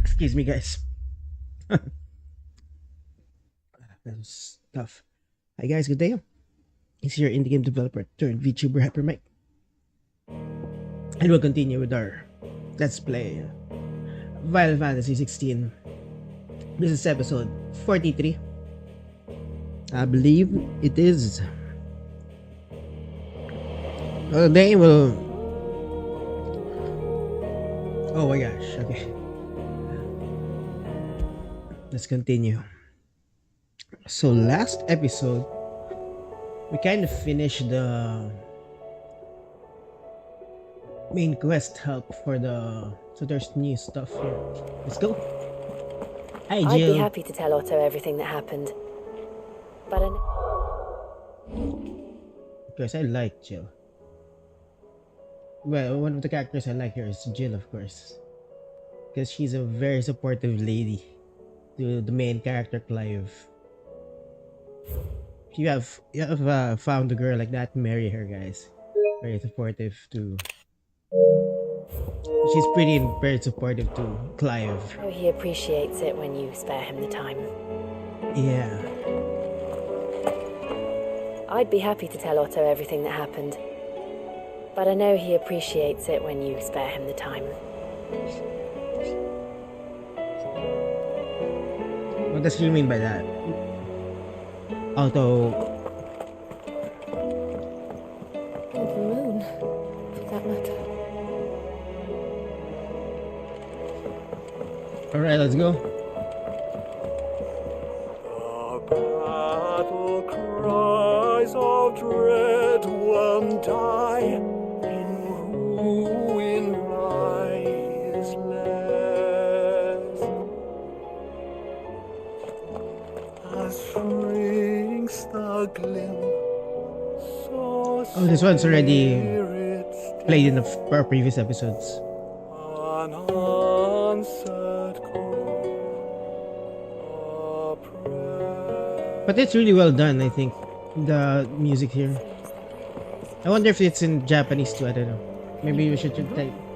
Excuse me, guys. That was tough. Hi, guys. Good day. It's your indie game developer turned VTuber Hypermike. And we'll continue with our Let's Play Final Fantasy XVI. This is episode 43. I believe it is. Today will. Oh my gosh, okay. Let's continue. So, last episode, we kind of finished the main quest help for the. So, there's new stuff here. Let's go. Hi, Jill. I'd be happy to tell Otto everything that happened. But because I like Jill. Well, one of the characters I like here is Jill, of course. Because she's a very supportive lady to the main character, Clive. If you have found a girl like that, marry her, guys. Very supportive to. She's very supportive to Clive. oh, he appreciates it when you spare him the time. Yeah. I'd be happy to tell Otto everything that happened. But I know he appreciates it when you spare him the time. What does she mean by that? Although. Or the moon, for that matter. Alright, let's go. The battle cries of dread won't die. In ruin lies less. As shrinks the glimpse, so Oh, this one's already spirits played in the previous episodes. unanswered call, a prayer. But it's really well done, I think. The music here. I wonder if it's in Japanese too. I don't know. Maybe we should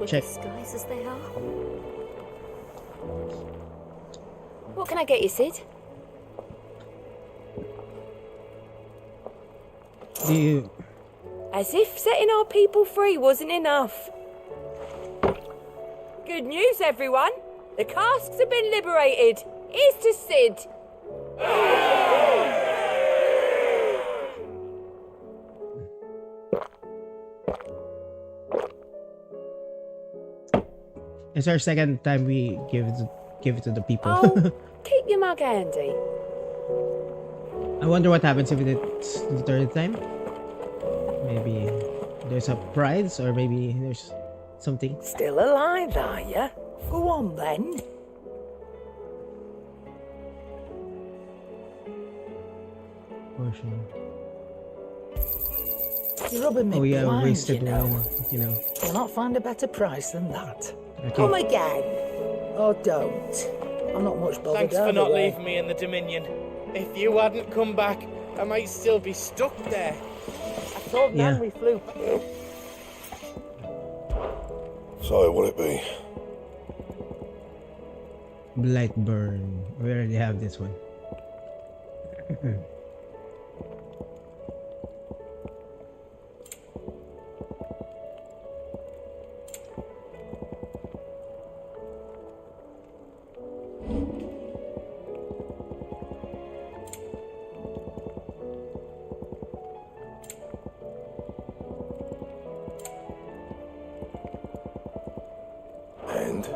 check. Skies as they are. What can I get you, Sid? Do you? As if setting our people free wasn't enough. Good news, everyone. The casks have been liberated. Here's to Sid. It's our second time we give it to the people. Oh, keep your mug handy. I wonder what happens if it's the third time. Maybe there's a prize, or maybe there's something. Still alive, are you? Go on then. Potion. You're rubbing me Oh yeah, blind, wasted you know. one. You know. You'll not find a better price than that. Come Okay. again. Oh, don't. I'm not much bothered. Thanks for not either way. leaving me in the Dominion. If you hadn't come back, I might still be stuck there. I told Yeah. Nan we flew. So, what'll it be? Blightburn. We already have this one. And?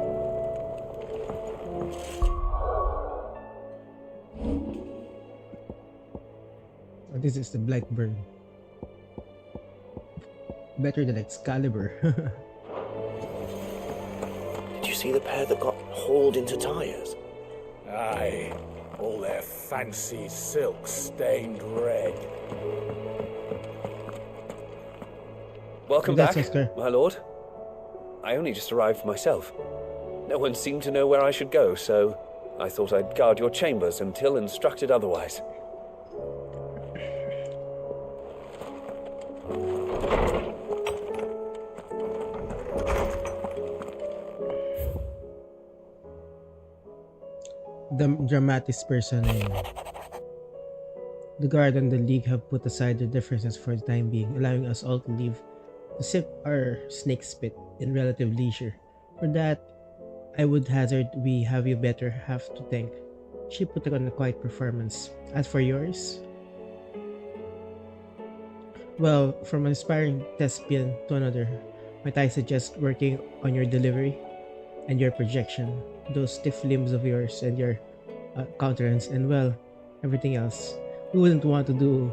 Oh, this is the Blightburn. Better than Excalibur. Did you see the pair that got hauled into tyres? Aye, all their fancy silk stained red. Welcome That's back, Oscar. my lord. I only just arrived myself. No one seemed to know where I should go, so I thought I'd guard your chambers until instructed otherwise. the dramatis personae. The guard and the league have put aside their differences for the time being, allowing us all to leave to sip our snake spit in relative leisure. For that, I would hazard we have you better have to thank. She put on a quiet performance. As for yours, well, from an aspiring thespian to another, might I suggest working on your delivery and your projection, those stiff limbs of yours and your countenance, and well, everything else. We wouldn't want to do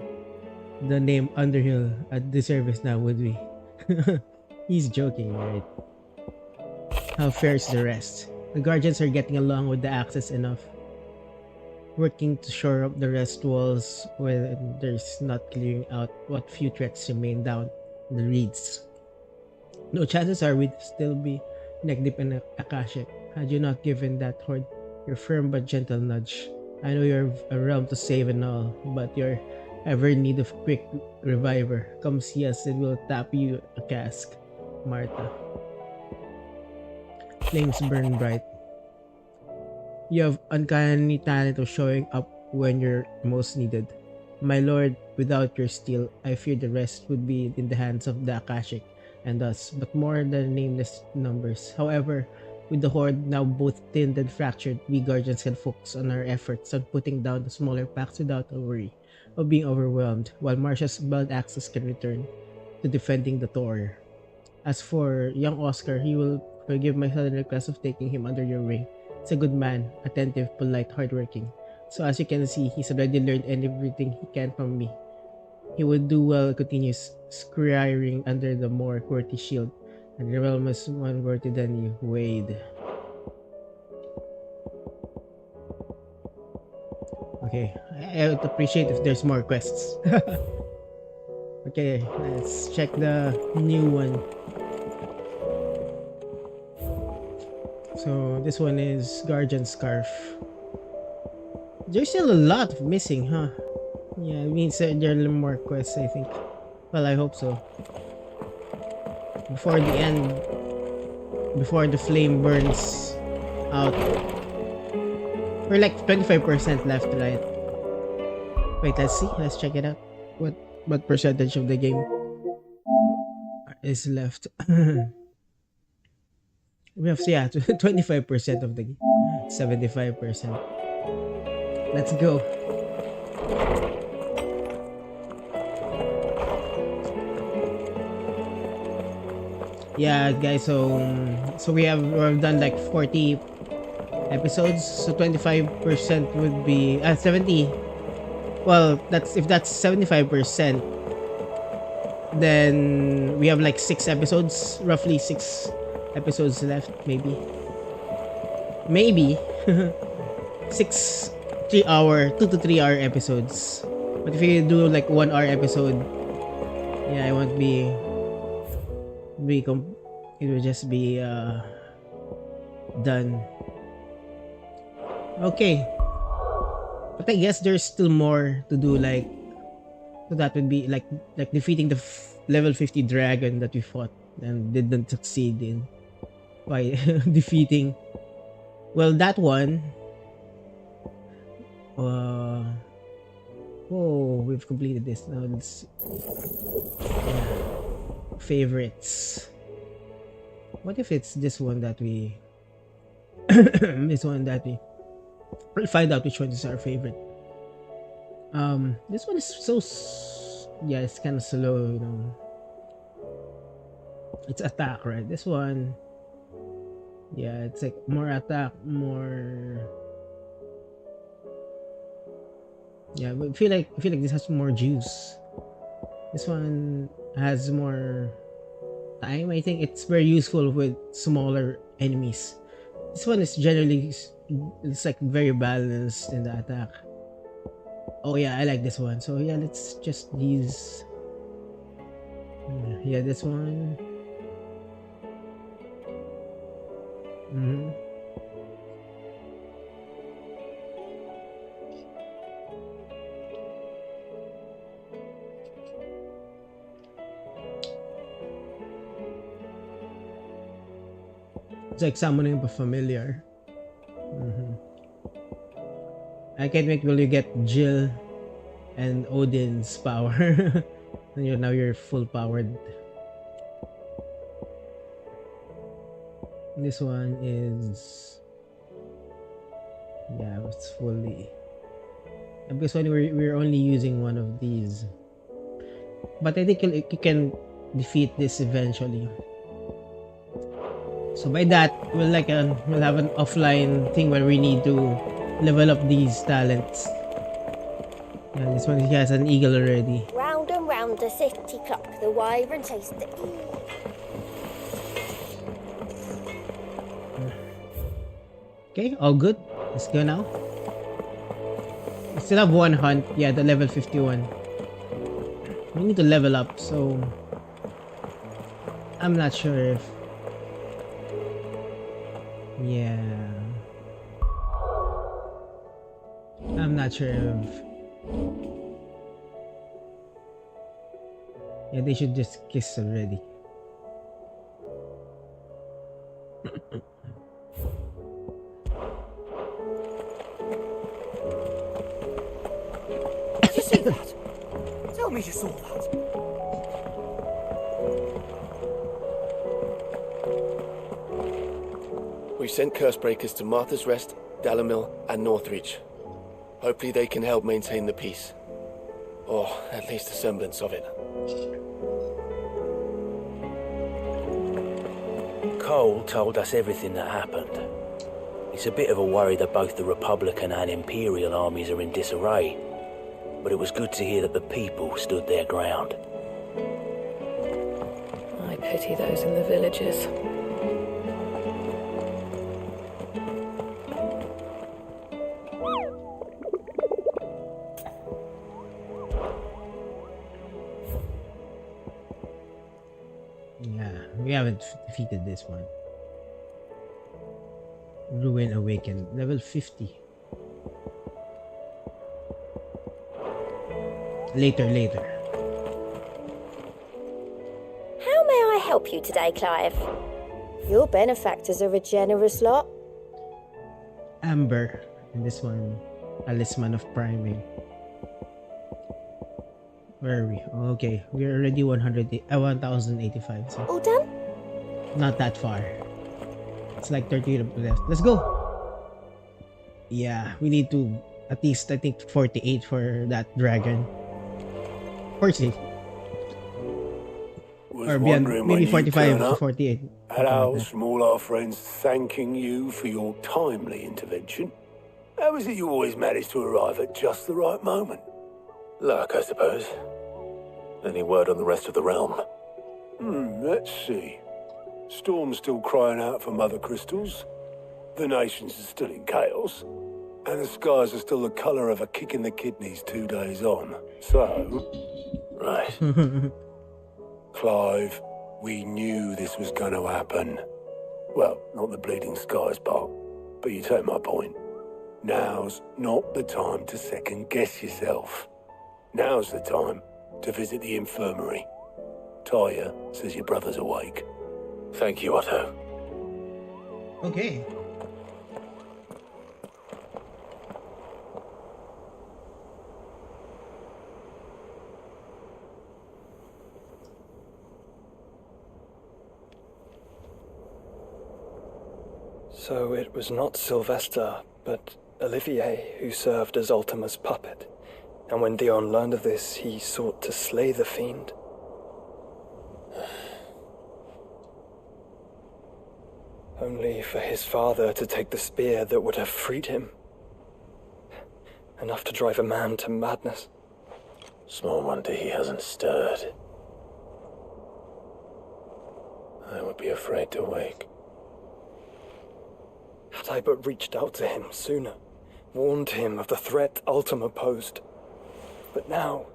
the name Underhill a disservice now, would we? He's joking, right? How fares the rest? The guardians are getting along with the axis enough, working to shore up the rest walls when there's not clearing out what few threats remain down the reeds. No, chances are we'd still be neck deep in Akashic had you not given that horde your firm but gentle nudge. I know you're a realm to save and all, but you're ever in need of a quick reviver. Come see us and we'll tap you a cask. Martha. Flames burn bright. You have uncanny talent of showing up when you're most needed. My lord, without your steel, I fear the rest would be in the hands of the Akashic and us, but more than nameless numbers. However, with the horde now both thinned and fractured, we guardians can focus on our efforts on putting down the smaller packs without a worry of being overwhelmed, while Marcia's blood axes can return to defending the Tor. As for young Oscar, he will forgive my sudden request of taking him under your wing. He's a good man, attentive, polite, hardworking. So as you can see, he's already learned everything he can from me. He would do well continue scrying under the more courty shield, and the realm is one worthy than you, Wade. Okay, I would appreciate if there's more quests. Okay, let's check the new one. So this one is Guardian Scarf. There's still a lot missing, huh? Yeah, it means there are a little more quests, I think. Well, I hope so. Before the end, before the flame burns out. We're like 25% left, right? Wait, let's see. Let's check it out. What percentage of the game is left? We have 25% of the game. 75%. Let's go. Yeah, guys, so we've done like 40 episodes, so 25% would be 70. Well, if that's 75%, then we have like 6 episodes, roughly 6 episodes left, maybe 6 2 to 3 hour episodes. But if you do like 1 hour episode, yeah, it won't be it will just be done. Okay, but I guess there's still more to do, like, so that would be like defeating the level 50 dragon that we fought and didn't succeed in by defeating. Well, that one. Oh, we've completed this. Now let's favorites. What if it's this one that we we'll find out which one is our favorite. This one is so it's kind of slow, you know. It's attack, right? This one, yeah, it's like more attack, more. Yeah, but I feel like this has more juice. This one has more time. I think it's very useful with smaller enemies. This one is generally, it's like very balanced in the attack. Oh yeah, I like this one. So yeah, let's just use. Yeah, this one. It's like summoning a familiar. I can't wait till you get Jill and Odin's power. And now you're full powered. This one is, yeah, it's fully, because we're only using one of these, but I think you can defeat this eventually. So by that, we'll have an offline thing where we need to level up these talents. Yeah, this one, he has an eagle already. Round and round the city clock, the wyvern chased the Okay, all good. Let's go now. We still have one hunt. Yeah, the level 51. We need to level up, so I'm not sure if, yeah, I'm not sure if, yeah, they should just kiss already. Did you see that? Tell me you saw that. We've sent Cursebreakers to Martha's Rest, Dalamil, and Northreach. Hopefully they can help maintain the peace. Or at least a semblance of it. Cole told us everything that happened. It's a bit of a worry that both the Republican and Imperial armies are in disarray, but it was good to hear that the people stood their ground. I pity those in the villages. Yeah, we haven't defeated this one. Ruin Awakened, level 50. Later. How may I help you today, Clive? Your benefactors are a generous lot. Amber, and this one, Talisman of Priming. Where are we? Okay, we're already 1085. So All done? not that far. It's like 30 left. Let's go. Yeah, we need to at least, I think, 48 for that dragon. 40. Or beyond, maybe 45 to 48. Hellos from all our friends thanking you for your timely intervention. How is it you always manage to arrive at just the right moment? Luck, I suppose. Any word on the rest of the realm? Let's see. Storm's still crying out for mother crystals. The nations are still in chaos. And the skies are still the colour of a kick in the kidneys 2 days on. So... Right. Clive, we knew this was going to happen. Well, not the bleeding skies part, but you take my point. Now's not the time to second-guess yourself. Now's the time to visit the infirmary. Taya says your brother's awake. Thank you, Otto. Okay. So it was not Sylvester, but Olivier who served as Ultima's puppet. And when Dion learned of this, he sought to slay the fiend. Only for his father to take the spear that would have freed him. Enough to drive a man to madness. Small wonder he hasn't stirred. I would be afraid to wake. Had I but reached out to him sooner, warned him of the threat Ultima posed. But now,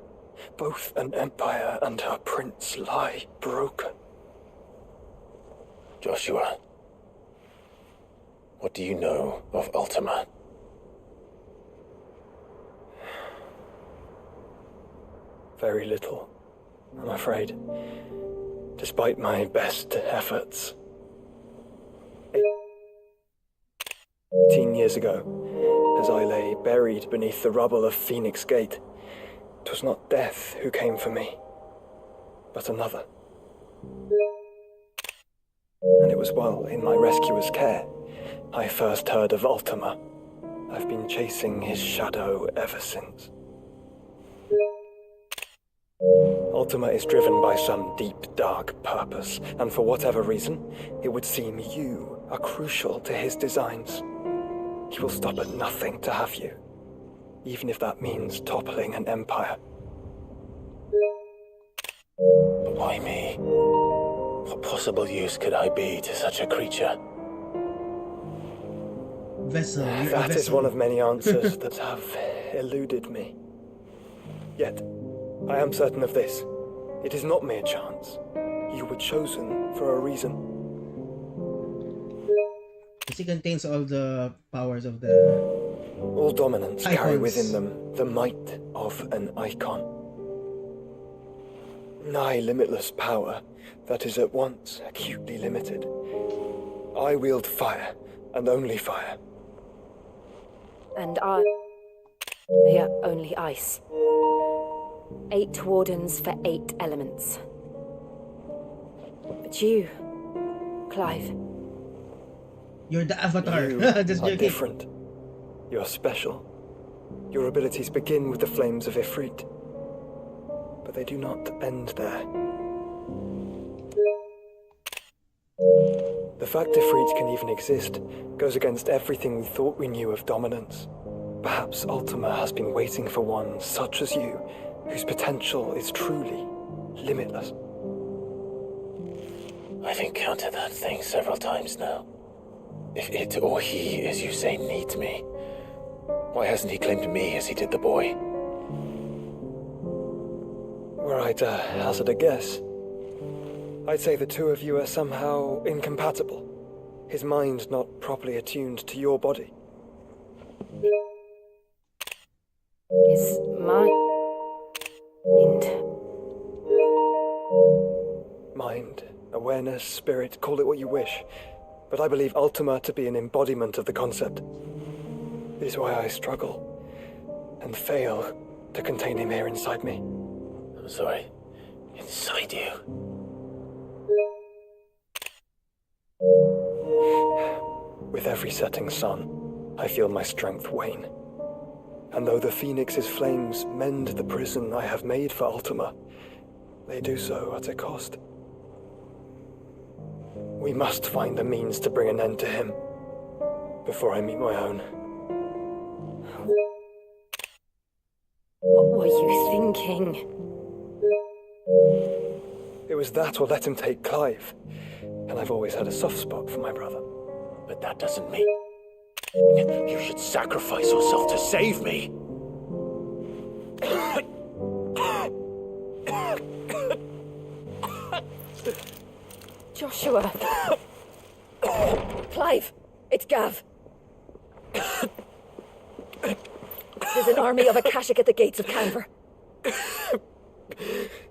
both an empire and her prince lie broken. Joshua, what do you know of Ultima? Very little, I'm afraid. Despite my best efforts. 18 years ago, as I lay buried beneath the rubble of Phoenix Gate, 'twas not death who came for me, but another. And it was while in my rescuer's care I first heard of Ultima. I've been chasing his shadow ever since. Ultima is driven by some deep, dark purpose, and for whatever reason, it would seem you are crucial to his designs. He will stop at nothing to have you, even if that means toppling an empire. But why me? What possible use could I be to such a creature? Vessel. That is one of many answers that have eluded me. Yet, I am certain of this. It is not mere chance. You were chosen for a reason. It contains all the powers of the... All dominants icons. carry within them the might of an icon. Nigh limitless power that is at once acutely limited. I wield fire, and only fire. And I are only ice. 8 wardens for 8 elements. But you, Clive... You're the avatar. You Just are joking. different. You're special. Your abilities begin with the flames of Ifrit. But they do not end there. The fact Ifrit can even exist goes against everything we thought we knew of dominance. Perhaps Ultima has been waiting for one such as you, whose potential is truly limitless. I've encountered that thing several times now. If it or he, as you say, needs me, why hasn't he claimed me as he did the boy? Were I to hazard a guess, I'd say the two of you are somehow incompatible. His mind not properly attuned to your body. Is mind... Mind, awareness, spirit, call it what you wish. But I believe Ultima to be an embodiment of the concept. It is why I struggle and fail to contain him here inside me. I'm sorry. Inside you? With every setting sun, I feel my strength wane. And though the Phoenix's flames mend the prison I have made for Ultima, they do so at a cost. We must find the means to bring an end to him before I meet my own. What were you thinking? It was that or let him take Clive. And I've always had a soft spot for my brother. But that doesn't mean you should sacrifice yourself to save me. Joshua! Clive! It's Gav! There's an army of Akashic at the gates of Canver.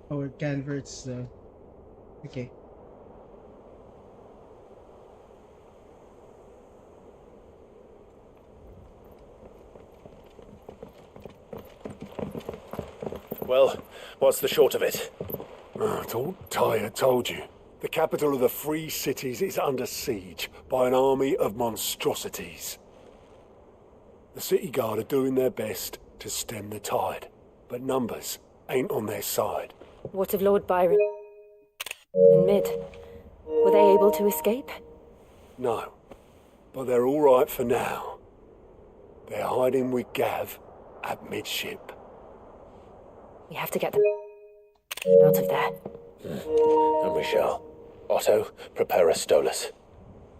Our converts, okay. Well, what's the short of it? Tyre told you. The capital of the Free Cities is under siege by an army of monstrosities. The city guard are doing their best to stem the tide, but numbers ain't on their side. What of Lord Byron and Mid? Were they able to escape? No, but they're all right for now. They're hiding with Gav at midship. We have to get them out of there. And we shall. Otto, prepare a Stolas.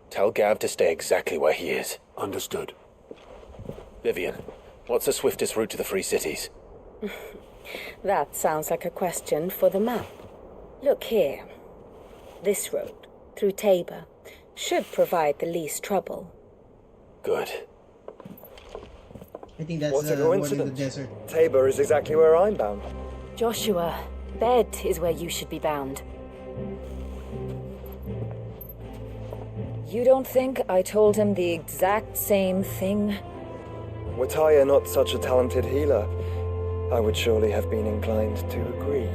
Tell Gav to stay exactly where he is. Understood. Vivian, what's the swiftest route to the Free Cities? That sounds like a question for the map. Look here. This road, through Tabor, should provide the least trouble. Good. I think that's What a one in the coincidence. desert. Tabor is exactly where I'm bound. Joshua, bed is where you should be bound. You don't think I told him the exact same thing? Were Taya not such a talented healer, I would surely have been inclined to agree.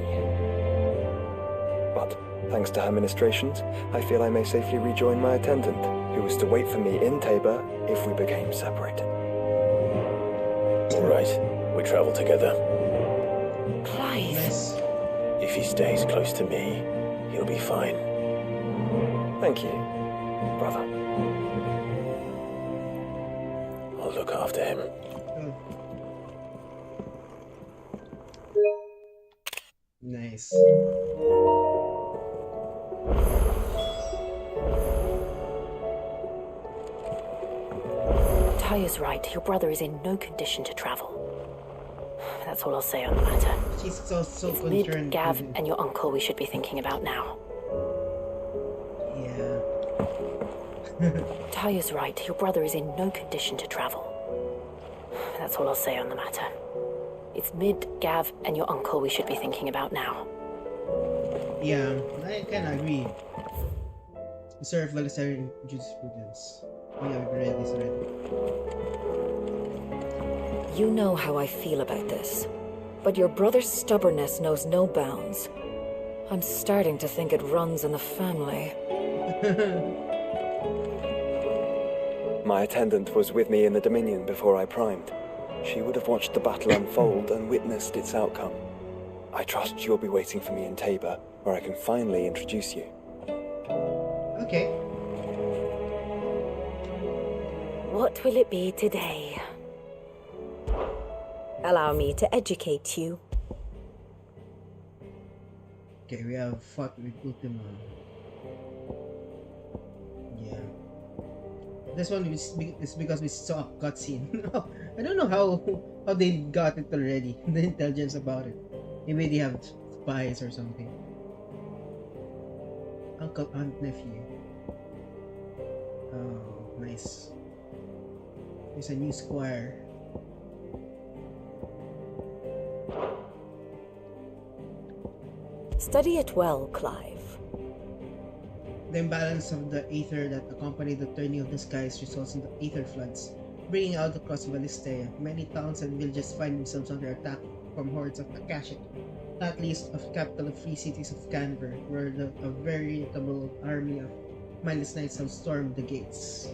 But thanks to her ministrations, I feel I may safely rejoin my attendant, who was to wait for me in Tabor if we became separate. All right, we travel together. Clive. Nice. If he stays close to me, he'll be fine. Thank you, brother. I'll look after him. Oh. Nice. Taya's right. Your brother is in no condition to travel. That's all I'll say on the matter. She's so It's concerned. Mid, Gav, and your uncle we should be thinking about now. Yeah. Taya's right. Your brother is in no condition to travel. That's all I'll say on the matter. It's Mid, Gav, and your uncle we should be thinking about now. Yeah, I can agree. Serve Valesarian jurisprudence. We have read this already. You know how I feel about this, but your brother's stubbornness knows no bounds. I'm starting to think it runs in the family. My attendant was with me in the Dominion before I primed. She would have watched the battle unfold and witnessed its outcome. I trust you'll be waiting for me in Tabor, where I can finally introduce you. Okay. What will it be today? Allow me to educate you. Okay, we have fought with Ultima. Yeah. This one is because we saw a cutscene. I don't know how they got it already. The intelligence about it. Maybe they have spies or something. Uncle, aunt, nephew. Oh, nice. There's a new squire. Study it well, Clive. The imbalance of the aether that accompanied the turning of the skies results in the aether floods, bringing out across Valistea. Many towns and villages find themselves under attack from hordes of Akashic, not least of capital of free cities of Canver, where a veritable army of mindless knights have stormed the gates.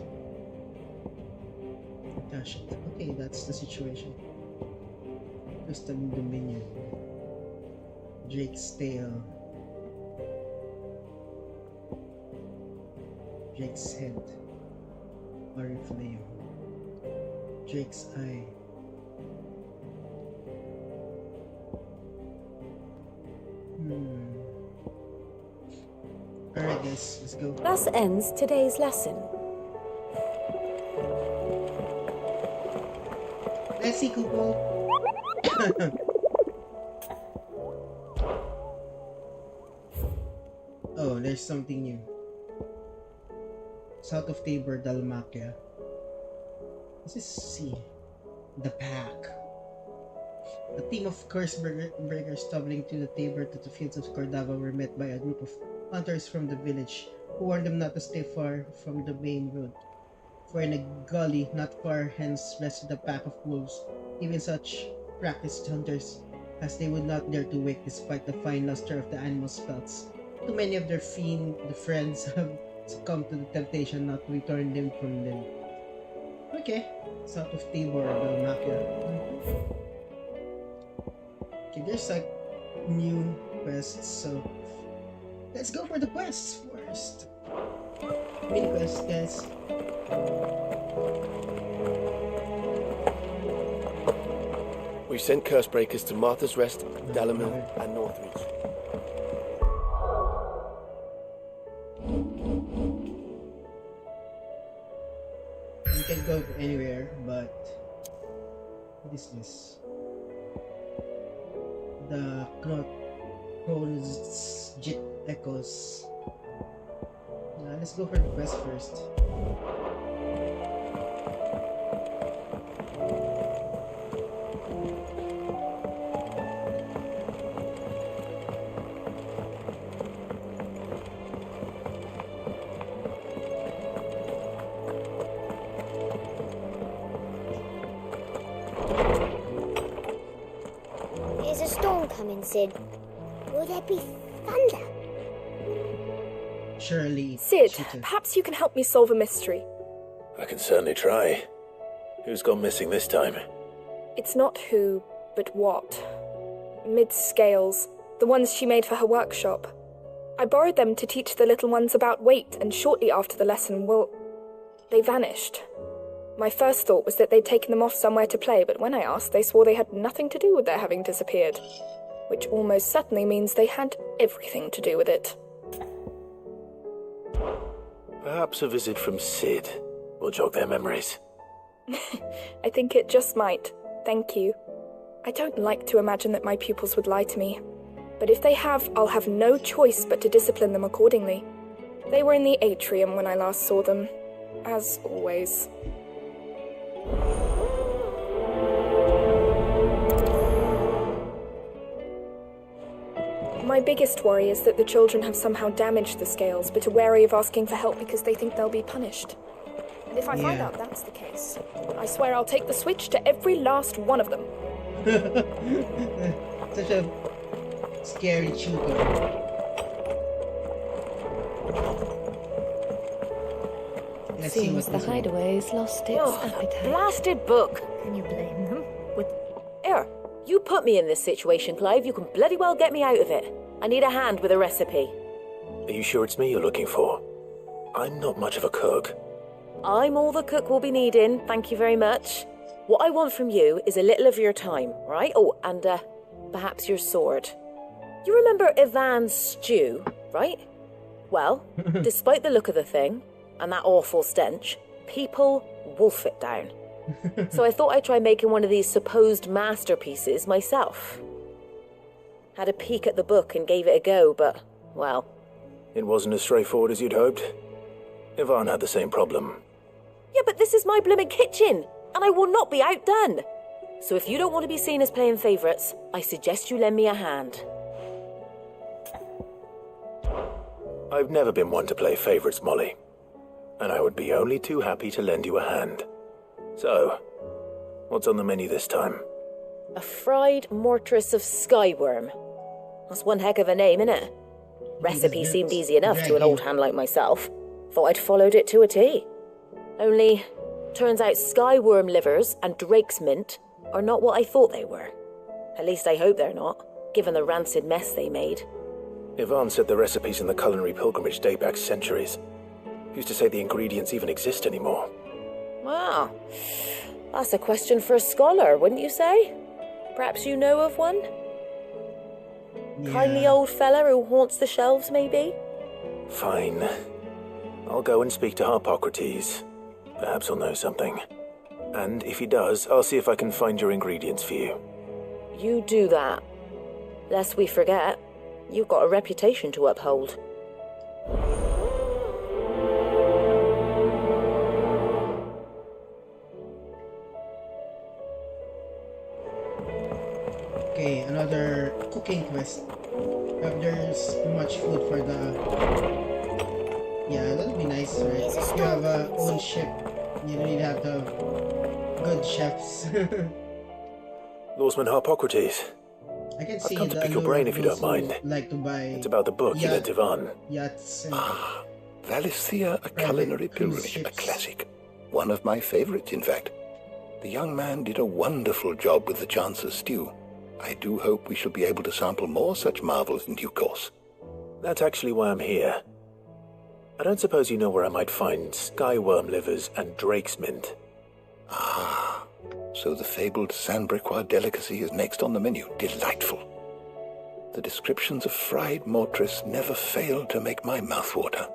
Akashic. Okay, that's the situation. Crystal Dominion. Drake's Tail. Drake's Head. Oriflamme. Drake's Eye. Alright guys, let's go. Thus ends today's lesson. Let's see, Kupo. Oh, there's something new. South of Tabor, Dalmacia. Let's just see. The Pack. A team of curse breakers stumbling through the Tabor to the fields of Cordava were met by a group of hunters from the village who warned them not to stay far from the main road. For in a gully not far hence rested a pack of wolves, even such practiced hunters as they would not dare to wake despite the fine luster of the animals' pelts. Too many of their friends have succumbed to the temptation not to return them from them. Okay, South of Tabor, Dalmacia. Okay, there's like new quests, so let's go for the quests first. Mini quests, guys. We sent Cursebreakers to Martha's Rest, Dalamil, and Northreach. You can go anywhere, but what is this? The Kronos Jit Echoes. Let's go for the quest first. coming, Sid. Will there be thunder? Surely. Sid, perhaps you can help me solve a mystery. I can certainly try. Who's gone missing this time? It's not who, but what. Mid's scales, the ones she made for her workshop. I borrowed them to teach the little ones about weight, and shortly after the lesson, they vanished. My first thought was that they'd taken them off somewhere to play, but when I asked, they swore they had nothing to do with their having disappeared. Which almost certainly means they had everything to do with it. Perhaps a visit from Sid will jog their memories. I think it just might. Thank you. I don't like to imagine that my pupils would lie to me. But if they have, I'll have no choice but to discipline them accordingly. They were in the atrium when I last saw them, as always. My biggest worry is that the children have somehow damaged the scales, but are wary of asking for help because they think they'll be punished. And if I find out that's the case, I swear I'll take the switch to every last one of them. Such a scary tutor. Seems the hideaway's lost its appetite. Blasted book! Can you blame them? Here, you put me in this situation, Clive. You can bloody well get me out of it. I need a hand with a recipe. Are you sure it's me you're looking for? I'm not much of a cook. I'm all the cook will be needing, thank you very much. What I want from you is a little of your time, right? Oh, and perhaps your sword. You remember Ivan's stew, right? Well, despite the look of the thing, and that awful stench, people wolf it down. So I thought I'd try making one of these supposed masterpieces myself. Had a peek at the book and gave it a go, but, well... It wasn't as straightforward as you'd hoped. Ivan had the same problem. Yeah, but this is my blimmin' kitchen, and I will not be outdone. So if you don't want to be seen as playing favourites, I suggest you lend me a hand. I've never been one to play favourites, Molly. And I would be only too happy to lend you a hand. So, what's on the menu this time? A fried mortress of skyworm. That's one heck of a name, innit? Recipe seemed easy enough to an old hand like myself. Thought I'd followed it to a T. Only, turns out skyworm livers and drake's mint are not what I thought they were. At least I hope they're not, given the rancid mess they made. Ivan said the recipes in the culinary pilgrimage date back centuries. Who's to say the ingredients even exist anymore? Wow, that's a question for a scholar, wouldn't you say? Perhaps you know of one? Yeah. Kindly old fella who haunts the shelves, maybe? Fine. I'll go and speak to Harpocrates. Perhaps he'll know something. And if he does, I'll see if I can find your ingredients for you. You do that. Lest we forget, you've got a reputation to uphold. Okay, another cooking quest. There's much food for the... Yeah, that'd be nice, right? If you have a own ship, you don't need to have the good chefs. Lawsman Harpocrates. I can see I've come to pick your brain if you don't mind. Like to buy it's about the book you lent Ivan. Yachts and Valencia, a culinary pilgrimage, a classic. One of my favorites, in fact. The young man did a wonderful job with the Chance's stew. I do hope we shall be able to sample more such marvels in due course. That's actually why I'm here. I don't suppose you know where I might find skyworm livers and drake's mint. Ah, so the fabled Sandbrequois delicacy is next on the menu. Delightful. The descriptions of fried mortress never fail to make my mouth water.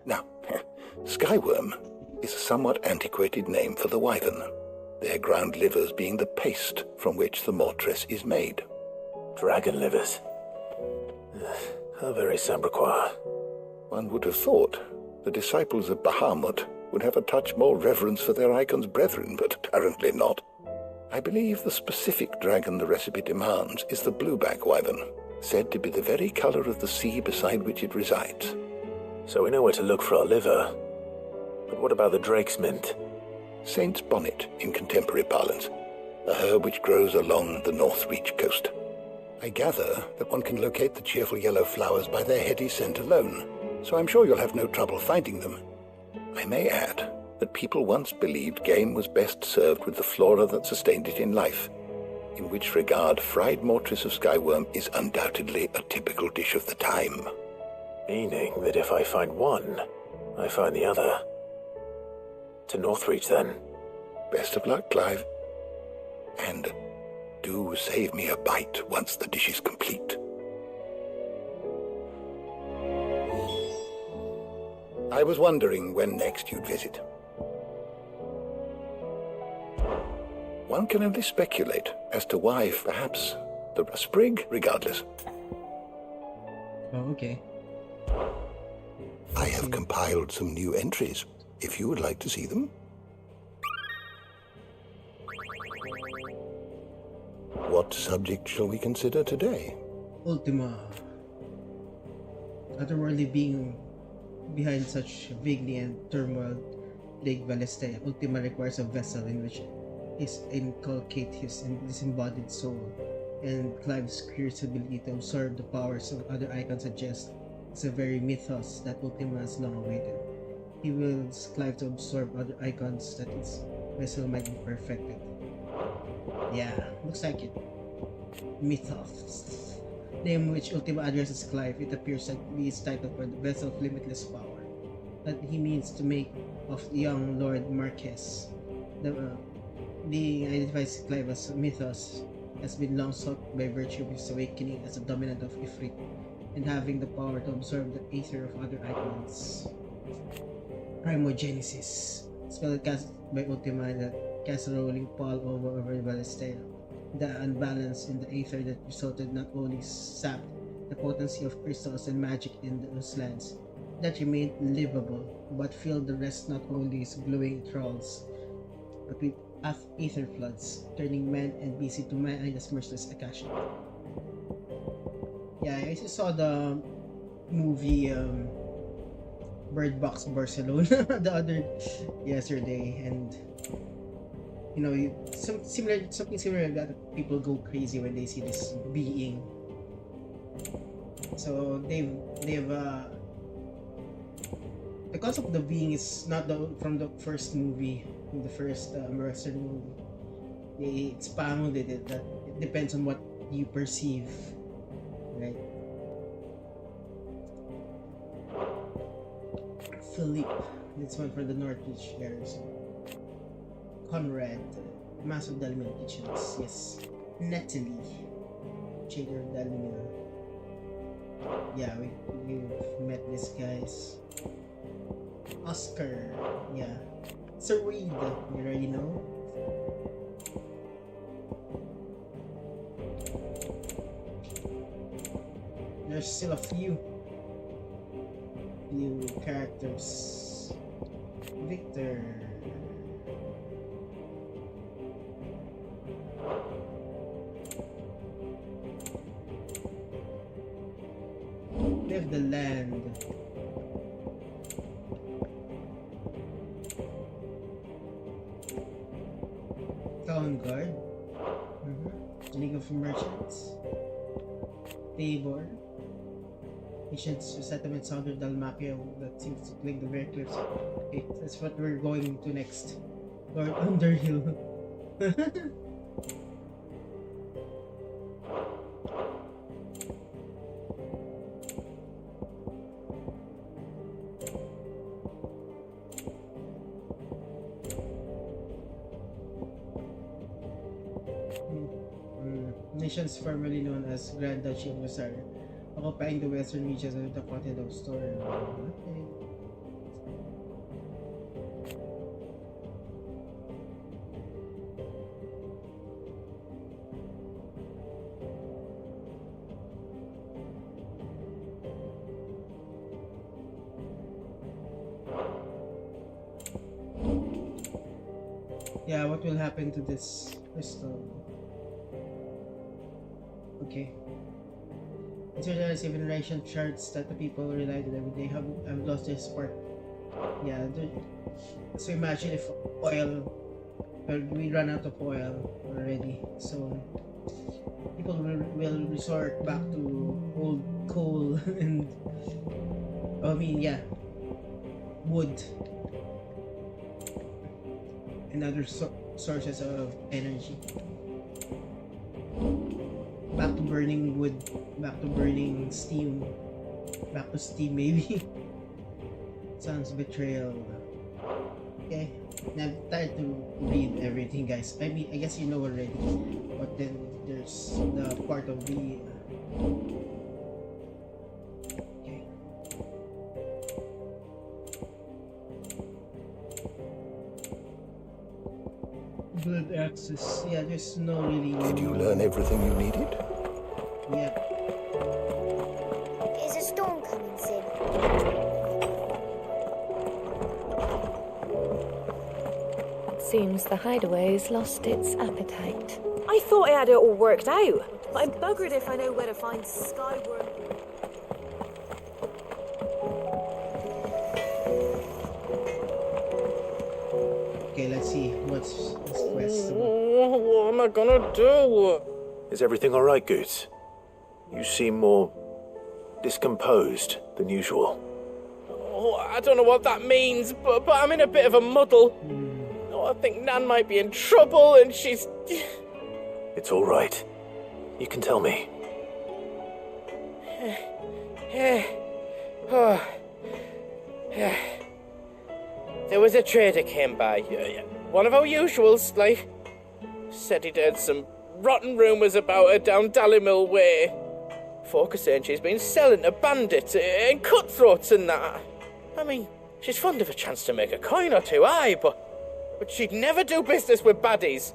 Now, skyworm is a somewhat antiquated name for the wyvern, their ground livers being the paste from which the mortress is made. Dragon livers. How very Sandbrequois. One would have thought the disciples of Bahamut would have a touch more reverence for their icon's brethren, but apparently not. I believe the specific dragon the recipe demands is the blueback wyvern, said to be the very color of the sea beside which it resides. So we know where to look for our liver. But what about the drake's mint? Saint's bonnet in contemporary parlance. a herb which grows along the Northreach coast. I gather that one can locate the cheerful yellow flowers by their heady scent alone, so I'm sure you'll have no trouble finding them. I may add that people once believed game was best served with the flora that sustained it in life, in which regard fried mortress of skyworm is undoubtedly a typical dish of the time. Meaning that if I find one, I find the other. To Northreach, then. Best of luck, Clive. And do save me a bite once the dish is complete. I was wondering when next you'd visit. One can only speculate as to why, perhaps, the sprig, regardless. Oh, okay. I have compiled some new entries, if you would like to see them. What subject shall we consider today? Ultima. Otherworldly being behind such vaguely and turmoil Lake Valestea, Ultima requires a vessel in which is inculcate his disembodied soul, and Clive's curious ability to absorb the powers of other icons suggests it's a very mythos that Ultima has long awaited. He wills Clive to absorb other icons that his vessel might be perfected. Yeah, looks like it. Mythos. Name which Ultima addresses Clive, it appears that he is titled for the vessel of limitless power. That he means to make of the young Lord Marquess. Being identifies Clive as Mythos has been long sought by virtue of his awakening as a dominant of Ifrit and having the power to absorb the aether of other icons. Primogenesis, spell cast by Ultima that casts a rolling pall over Valestea. The unbalance in the aether that resulted not only sapped the potency of crystals and magic in those lands that remained livable, but filled the rest not only as glowing thralls, but with aether floods, turning man and beast into mindless merciless Akasha. Yeah, I just saw the movie Bird Box Barcelona the other yesterday, and you know, something similar that people go crazy when they see this being. So they've the concept of the being is not from the first movie, from the first Western movie. They expounded it that it depends on what you perceive, right? Philippe, this one for the Northwich Garrison. Conrad, Master of Dalimil Kitchens, yes. Natalie, Trader of Dalimil. Yeah, we've met these guys. Oscar, yeah. Sir Reed, you already know. There's still a few characters. Victor. Live the land. Town Guard. League of Merchants. Tabor. Ancient settlements under Dalmacia that seems to cling the very cliffs. Okay, that's what we're going to next. Lord Underhill. Nations formerly known as Grand Duchy of Rosario, occupying the western reaches of the continent of Storm. Okay. Yeah, what will happen to this crystal? Okay. These are the civilization charts that the people relied on every day have lost their spark. Yeah, so imagine if oil Well, we ran out of oil already, so people will resort back to old coal and wood and other sources of energy. Back to burning wood, back to burning steam, back to steam maybe. Sounds betrayal. Okay, now I'm tired to read everything, guys. I mean, I guess you know already, but then there's the part of the okay. Blood access. Yeah, there's no really. Did you learn everything you needed? Yeah. Is a storm coming soon? Seems the hideaway's lost its appetite. I thought I had it all worked out, but I'm buggered if I know where to find Skyward. Okay, let's see what's this quest. What am I gonna do? Is everything all right, Goots? You seem more discomposed than usual. Oh, I don't know what that means, but I'm in a bit of a muddle. Oh, I think Nan might be in trouble, and she's... It's all right. You can tell me. There was a trader came by, one of our usuals, like, said he'd heard some rotten rumours about her down Dalimil Way. Folk are saying she's been selling to bandits and cutthroats and that. I mean, she's fond of a chance to make a coin or two, aye, but she'd never do business with baddies,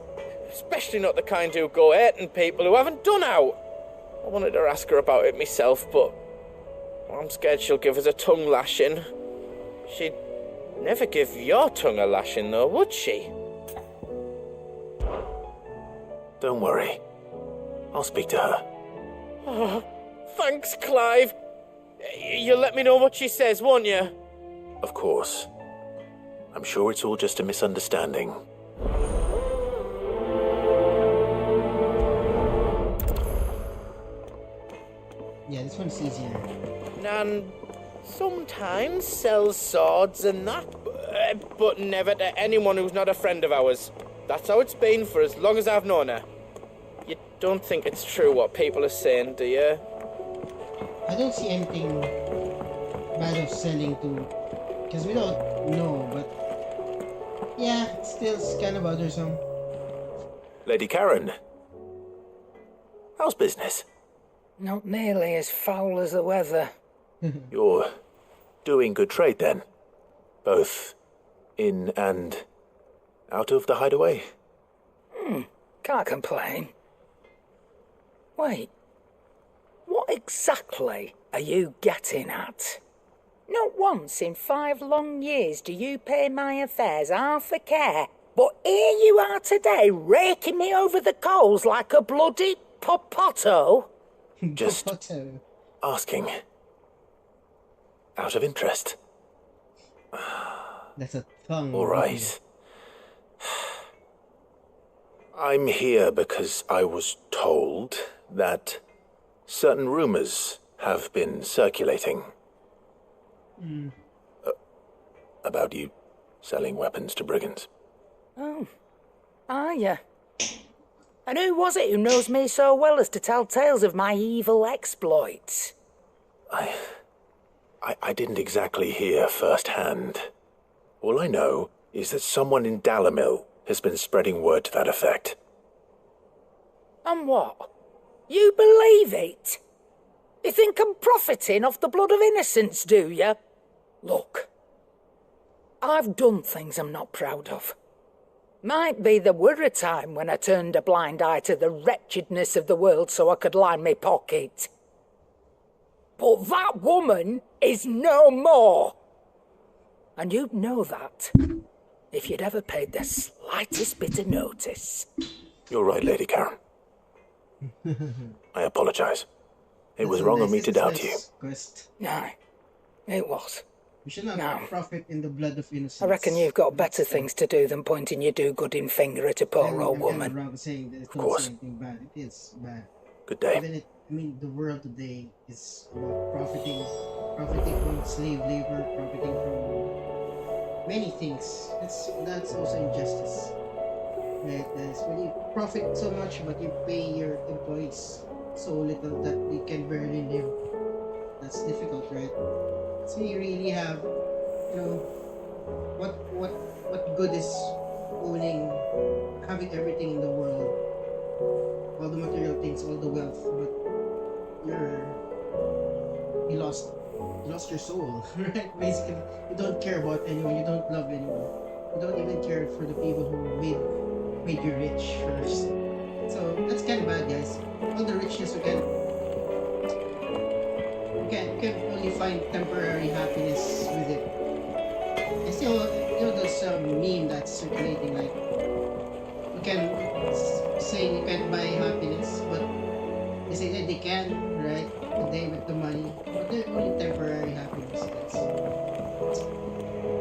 especially not the kind who go hurting people who haven't done out. I wanted to ask her about it myself, but I'm scared she'll give us a tongue lashing. She'd never give your tongue a lashing, though, would she? Don't worry. I'll speak to her. Oh, thanks, Clive. You'll let me know what she says, won't you? Of course. I'm sure it's all just a misunderstanding. Yeah, this one's easier. Nan sometimes sells swords and that, but never to anyone who's not a friend of ours. That's how it's been for as long as I've known her. You don't think it's true what people are saying, do you? I don't see anything bad of selling to, because we don't know, but yeah, it's still kind of bothersome. Lady Karen, how's business? Not nearly as foul as the weather. You're doing good trade then? Both in and out of the hideaway? Can't complain. Wait, what exactly are you getting at? Not once in 5 long years do you pay my affairs half a care, but here you are today raking me over the coals like a bloody popoto. Just asking. Out of interest. That's a tongue. All right. I'm here because I was told that certain rumors have been circulating. About you selling weapons to brigands. Oh, are you? And who was it who knows me so well as to tell tales of my evil exploits? I didn't exactly hear firsthand. All I know is that someone in Dalimil has been spreading word to that effect. And what? You believe it? You think I'm profiting off the blood of innocents, do you? Look, I've done things I'm not proud of. Might be there were a time when I turned a blind eye to the wretchedness of the world so I could line my pocket. But that woman is no more. And you'd know that if you'd ever paid the slightest bit of notice. You're right, Lady Karen. I apologize. It was wrong of me to doubt you. No, it was. We should not No. profit in the blood of innocence. I reckon you've got better things to do than pointing your do-gooding finger at a poor old I'm woman. kind of wrong saying that it's Of course. not anything bad. It is bad. Good day. The world today is about profiting from slave labor, profiting from many things. That's also injustice. Right? That's when you profit so much, but you pay your employees so little that they can barely live. That's difficult, right? So you really have, what good is having everything in the world, all the material things, all the wealth, but you lost your soul, right? Basically, you don't care about anyone, you don't love anyone, you don't even care for the people who made you rich first. So that's kind of bad, guys. All the richness you can only find temporary happiness with it. And still, there's a meme that's circulating, like, you can say you can't buy happiness, but they say that they can, right? Today with the money, but they're only temporary happiness.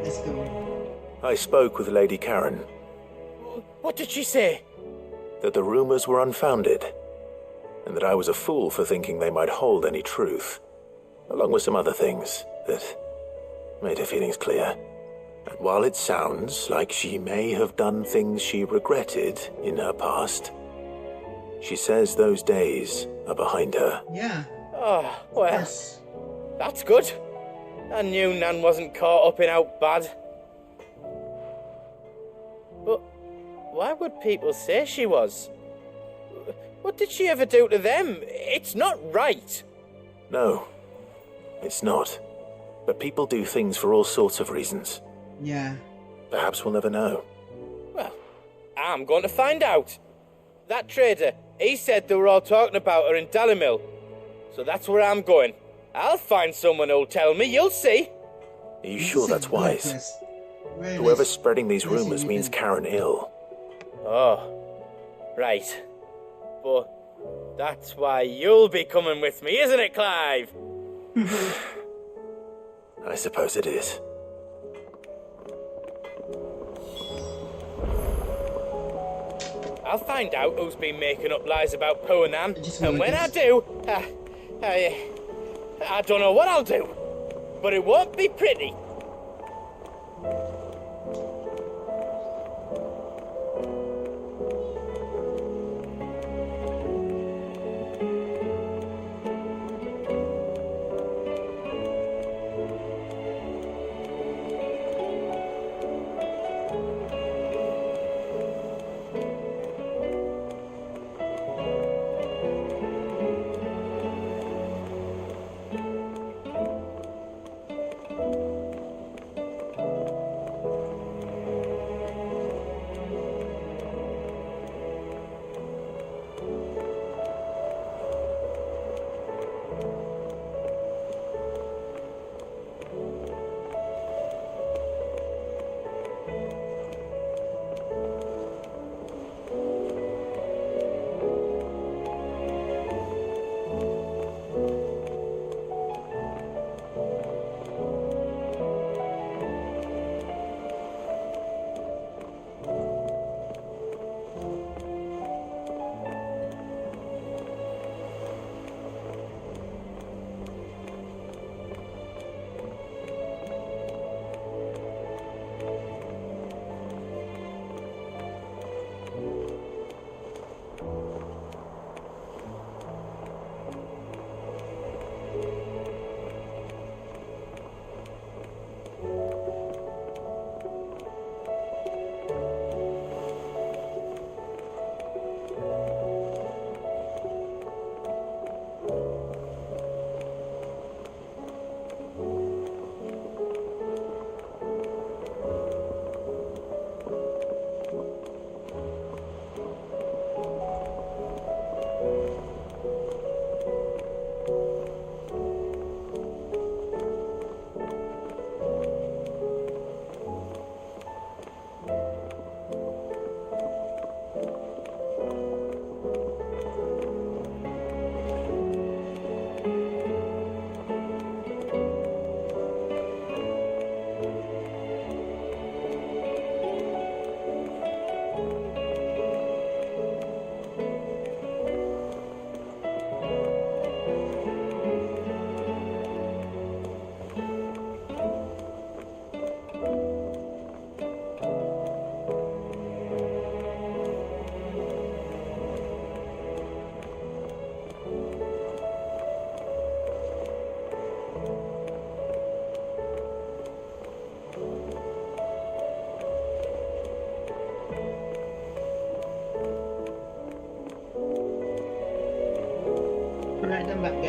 Let's go. I spoke with Lady Karen. What did she say? That the rumors were unfounded, and that I was a fool for thinking they might hold any truth, along with some other things that made her feelings clear. And while it sounds like she may have done things she regretted in her past, she says those days are behind her. Yeah. Oh, well, that's good. I knew Nan wasn't caught up in out bad. But why would people say she was? What did she ever do to them? It's not right. No, it's not. But people do things for all sorts of reasons. Yeah. Perhaps we'll never know. Well, I'm going to find out. That trader, he said they were all talking about her in Dalimil. So that's where I'm going. I'll find someone who'll tell me, you'll see. Are you sure that's wise? Whoever's spreading these rumors means Karen Hill. Oh, right. But that's why you'll be coming with me, isn't it, Clive? I suppose it is. I'll find out who's been making up lies about Poe and Nan, and when I do, I don't know what I'll do, but it won't be pretty.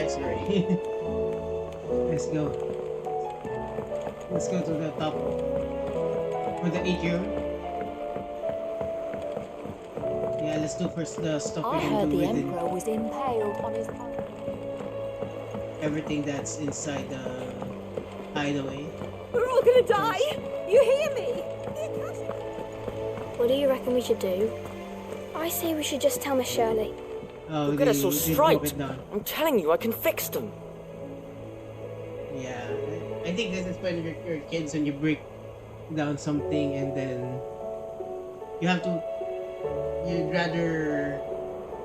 Yeah, sorry. Let's go. Let's go to the top. For the 8-year. Yeah, let's do first the stuff we I can heard do the within Emperor was impaled on his... everything that's inside the hideaway. We're all gonna die! You hear me? What do you reckon we should do? I say we should just tell Miss Shirley. Oh, Look at us all they broke striped. it down. I'm telling you, I can fix them. Yeah, I think this is when you're kids when you break down something and then you have to. You'd rather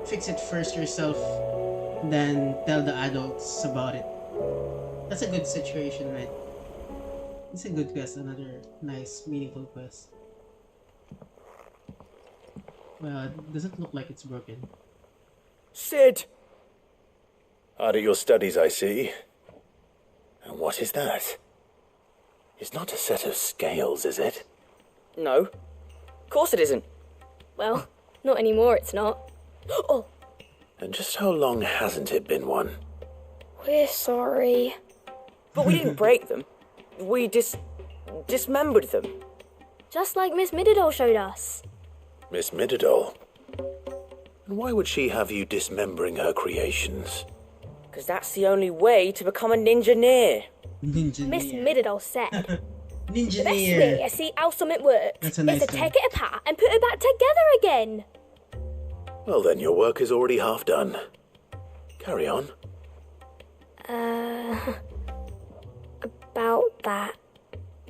fix it first yourself than tell the adults about it. That's a good situation, right? It's a good quest, another nice, meaningful quest. Well, it doesn't look like it's broken. Sid! Hard at your studies, I see. And what is that? It's not a set of scales, is it? No. Of course it isn't. Well, not anymore, it's not. Oh, And just how long hasn't it been one? we're sorry. But we didn't break them. We dismembered them. Just like Miss Mididol showed us. Miss Mididol? And why would she have you dismembering her creations? Because that's the only way to become a ninja-neer. Ninja Miss Mididol said. Ninja The best way to see how something works That's a is nice to term. take it apart and put it back together again. Well, then your work is already half done. Carry on. About that.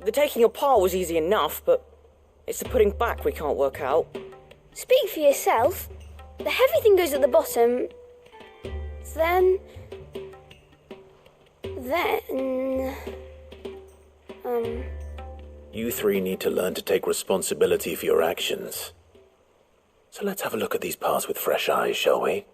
The taking apart was easy enough, but it's the putting back we can't work out. Speak for yourself. The heavy thing goes at the bottom. Then... You three need to learn to take responsibility for your actions. So let's have a look at these parts with fresh eyes, shall we?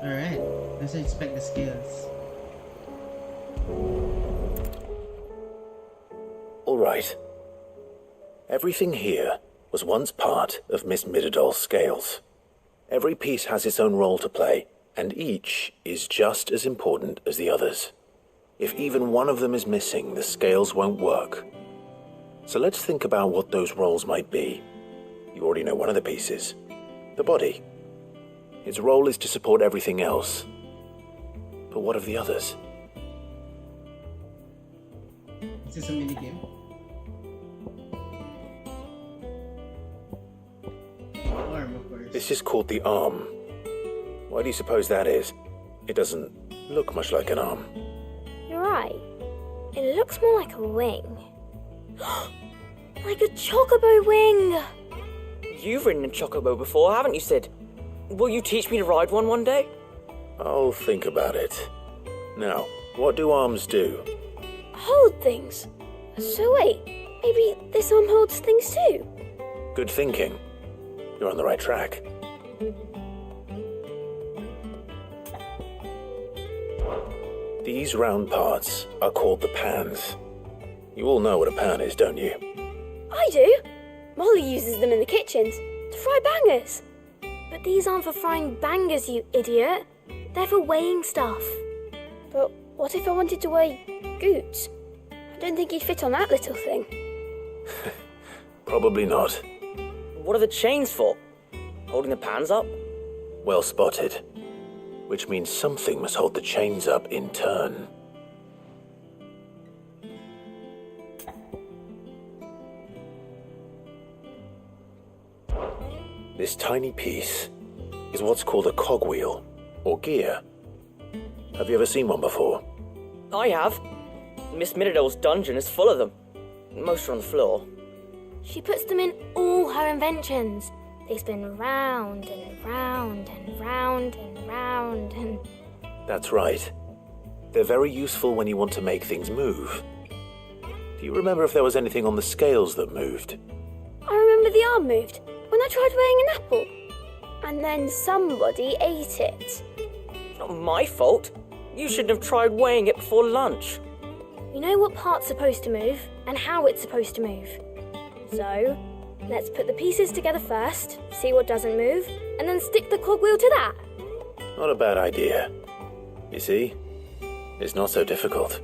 Alright, let's inspect the scales. Alright. Everything here was once part of Miss Mididol's scales. Every piece has its own role to play, and each is just as important as the others. If even one of them is missing, the scales won't work. So let's think about what those roles might be. You already know one of the pieces. The body. Its role is to support everything else. But what of the others? Is this a minigame? Arm, of course. This is called the arm. Why do you suppose that is? It doesn't look much like an arm. You're right. It looks more like a wing. Like a chocobo wing! You've ridden a chocobo before, haven't you, Sid? Will you teach me to ride one day? I'll think about it. Now, what do arms do? Hold things. So wait, maybe this arm holds things too? Good thinking. You're on the right track. These round parts are called the pans. You all know what a pan is, don't you? I do. Molly uses them in the kitchens to fry bangers. But these aren't for frying bangers, you idiot. They're for weighing stuff. But what if I wanted to weigh goods? I don't think you'd fit on that little thing. Probably not. What are the chains for? Holding the pans up? Well spotted. Which means something must hold the chains up in turn. This tiny piece is what's called a cogwheel, or gear. Have you ever seen one before? I have. Miss Mididol's dungeon is full of them. Most are on the floor. She puts them in all her inventions. They spin round and round and round and round and... That's right. They're very useful when you want to make things move. Do you remember if there was anything on the scales that moved? I remember the arm moved when I tried weighing an apple. And then somebody ate it. It's not my fault. You shouldn't have tried weighing it before lunch. we know what part's supposed to move and how it's supposed to move. So, let's put the pieces together first, see what doesn't move, and then stick the cogwheel to that. Not a bad idea. You see, it's not so difficult.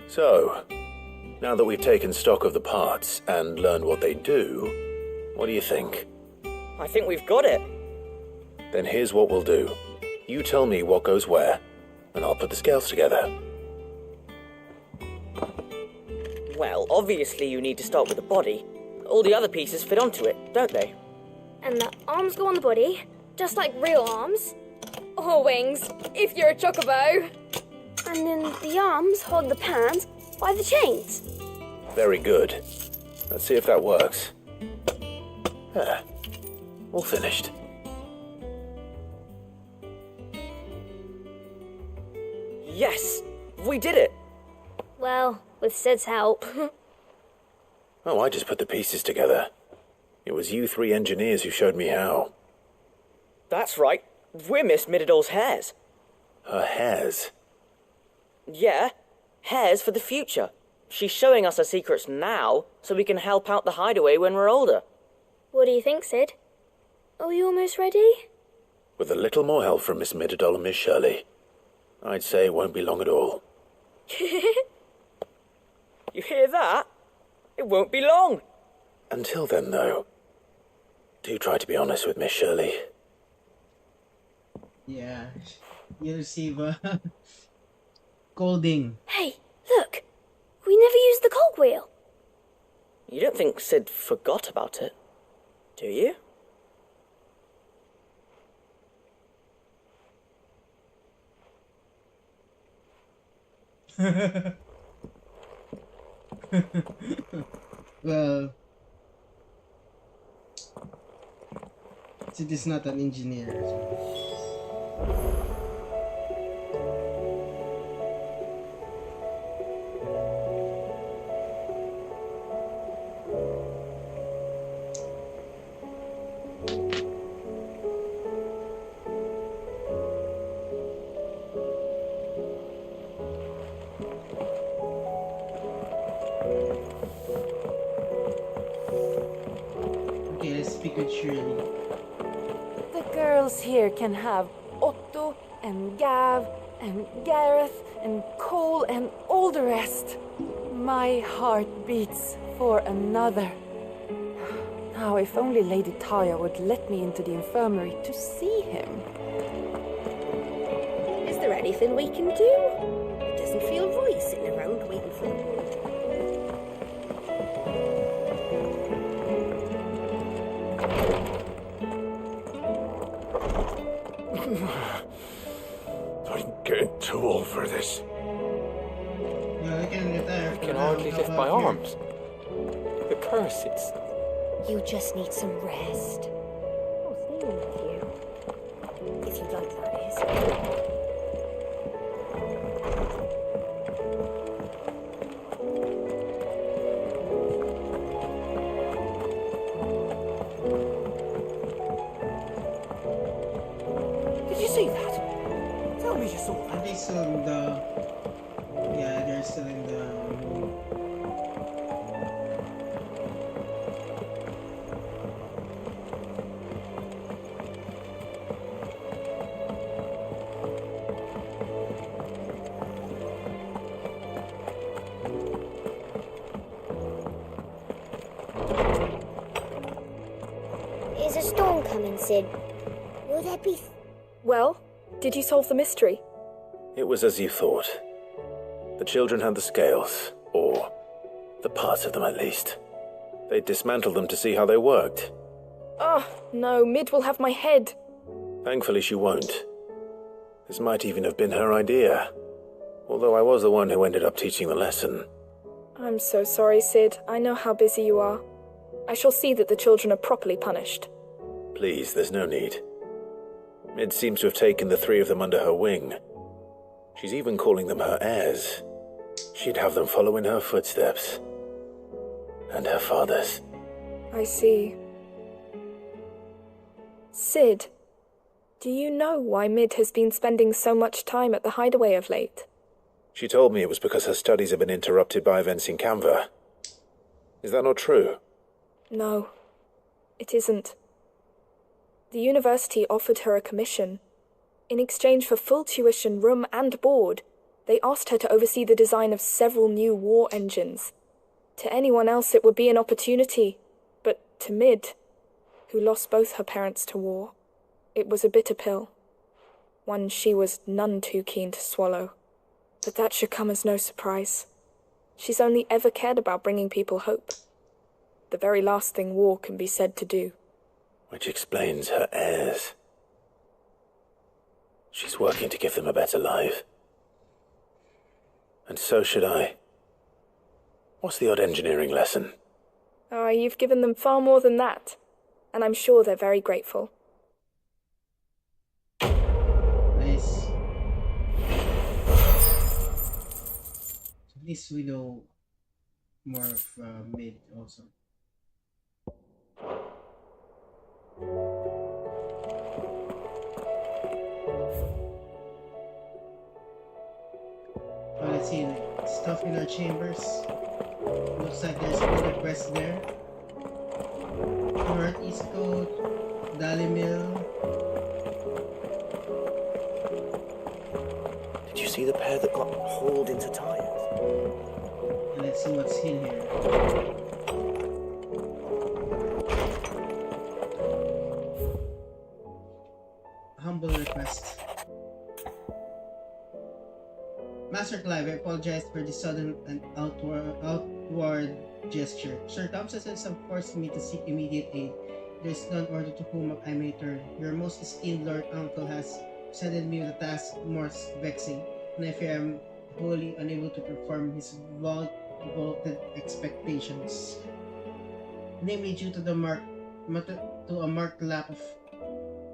So, now that we've taken stock of the parts and learned what they do, what do you think? I think we've got it. Then here's what we'll do. You tell me what goes where, and I'll put the scales together. Well, obviously you need to start with the body. All the other pieces fit onto it, don't they? And the arms go on the body, just like real arms. Or wings, if you're a chocobo. And then the arms hold the pans by the chains. Very good. Let's see if that works. Ah, all finished. Yes! We did it! Well, with Sid's help. Oh, I just put the pieces together. It was you three engineers who showed me how. That's right. We're Miss Mididol's hairs. Her hairs? Yeah, hairs for the future. She's showing us her secrets now, so we can help out the hideaway when we're older. What do you think, Sid? Are we almost ready? With a little more help from Miss Mididol and Miss Shirley, I'd say it won't be long at all. You hear that? It won't be long. Until then, though, do try to be honest with Miss Shirley. Yeah, you receive a scolding. Hey, look! We never used the cogwheel. You don't think Sid forgot about it, do you? Well, Sid is not an engineer. Okay, let's speak with Shirley. The girls here can have Otto and Gav and Gareth and Cole and all the rest. My heart beats for another. Now, if only Lady Taya would let me into the infirmary to see him. Is there anything we can do? It doesn't feel right sitting around waiting for the world. I'm getting too old for this. I can hardly lift my arms. The curse, it's... You just need some rest. Oh, staying with you. If you'd like, that is. Did you see that? Tell me you saw that. They're still in the... Yeah, they're still in the... Is a storm coming, Sid? Will there be... Well, did you solve the mystery? It was as you thought. The children had the scales, or the parts of them at least. They dismantled them to see how they worked. Oh, no, Mid will have my head. Thankfully she won't. This might even have been her idea, although I was the one who ended up teaching the lesson. I'm so sorry, Sid. I know how busy you are. I shall see that the children are properly punished. Please, there's no need. Mid seems to have taken the three of them under her wing. She's even calling them her heirs. She'd have them follow in her footsteps. And her father's. I see. Sid, Do you know why Mid has been spending so much time at the hideaway of late? She told me it was because her studies have been interrupted by events in Canva. Is that not true? No, it isn't. The university offered her a commission. In exchange for full tuition, room and board, they asked her to oversee the design of several new war engines. To anyone else it would be an opportunity, but to Mid, who lost both her parents to war, it was a bitter pill. One she was none too keen to swallow. But that should come as no surprise. She's only ever cared about bringing people hope. The very last thing war can be said to do. Which explains her heirs. She's working to give them a better life. And so should I. What's the odd engineering lesson? Ah, you've given them far more than that. And I'm sure they're very grateful. Nice. At least we know more of Mid also. Well, let's see, stuff in our chambers. Looks like there's another quest there. Northeast Coast, Dalimil. Did you see the pair that got hauled into tires? Let's see what's in here. Humble request. Master Clive, I apologize for the sudden and outward gesture. Circumstances have forced me to seek immediate aid. There is none order to whom I may turn. Your most esteemed Lord Uncle has presented me with a task most vexing, and I fear I am wholly unable to perform his vaulted expectations. Namely, due to a marked lack of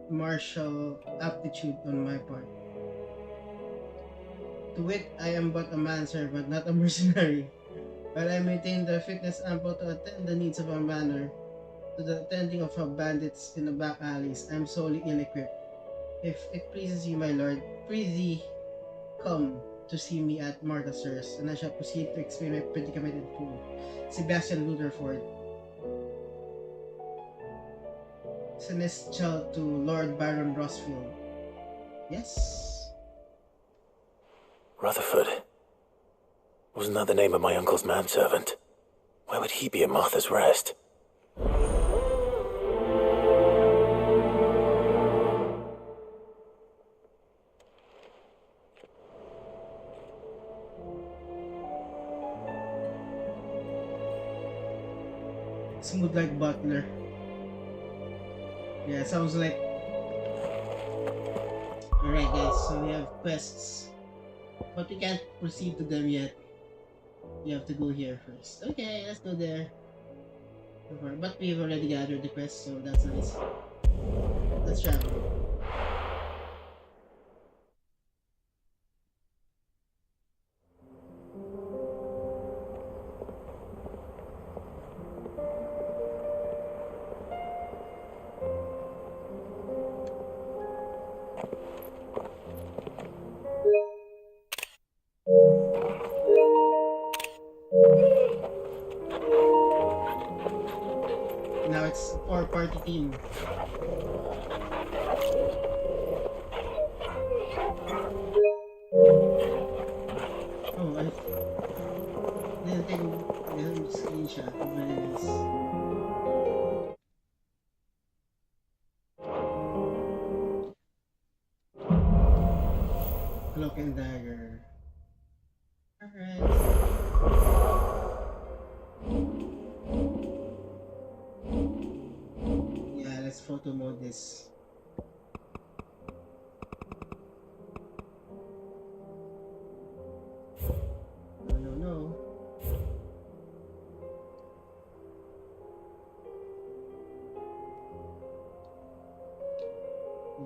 martial aptitude on my part. To wit, I am but a manservant, not a mercenary. While I maintain the fitness ample to attend the needs of a manor, to the attending of bandits in the back alleys, I am solely ill-equipped. If it pleases you, my lord, prithee come to see me at Martha's, and I shall proceed to explain my predicament in full. Sebastian Rutherford. Celestial to Lord Baron Rossfield. Yes. Rutherford. Wasn't that the name of my uncle's manservant? Why would he be at Martha's Rest? Smooth like butler. Yeah, sounds like. Alright guys, so we have quests. But we can't proceed to them yet. You have to go here first. Okay, let's go there. But we've already gathered the quest, so that's nice. Let's travel. Now it's 4-party team. Oh, I didn't take a screenshot. Very nice. Cloak and dagger. Alright. Yeah, let's photo mode this. No.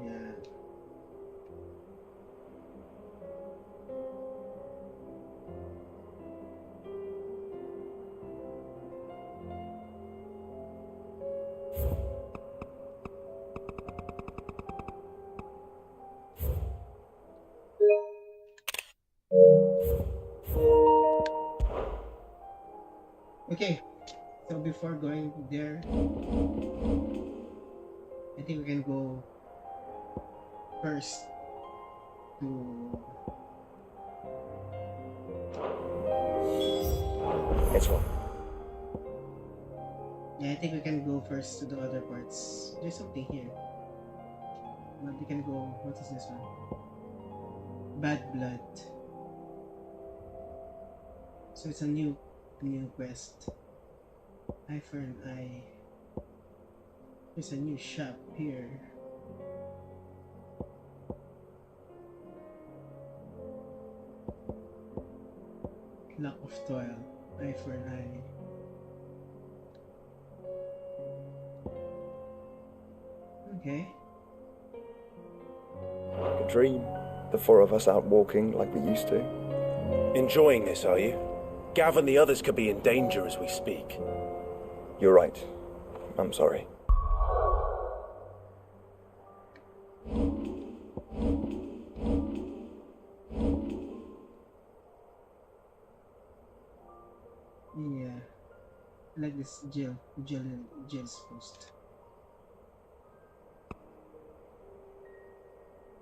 Yeah. Okay, so before going there, I think we can go first to... It's one. Yeah, I think we can go first to the other parts. There's something here. But we can go... What is this one? Bad Blood. So it's a new quest. Eye for an eye. There's a new shop here. Luck of Toil. Eye for an eye. Okay. A dream. The four of us out walking like we used to. Enjoying this, are you? Gav and the others could be in danger as we speak. You're right. I'm sorry. Yeah. I like this jail's post.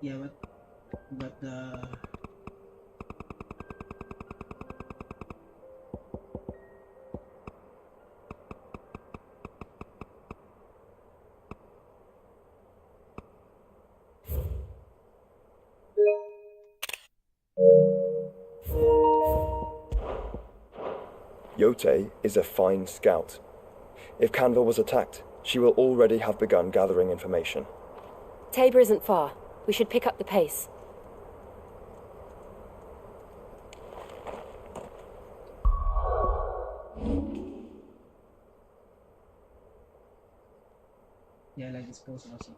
Yeah, but Yote is a fine scout. If Canville was attacked, she will already have begun gathering information. Tabor isn't far. We should pick up the pace. yeah, I like this pose also.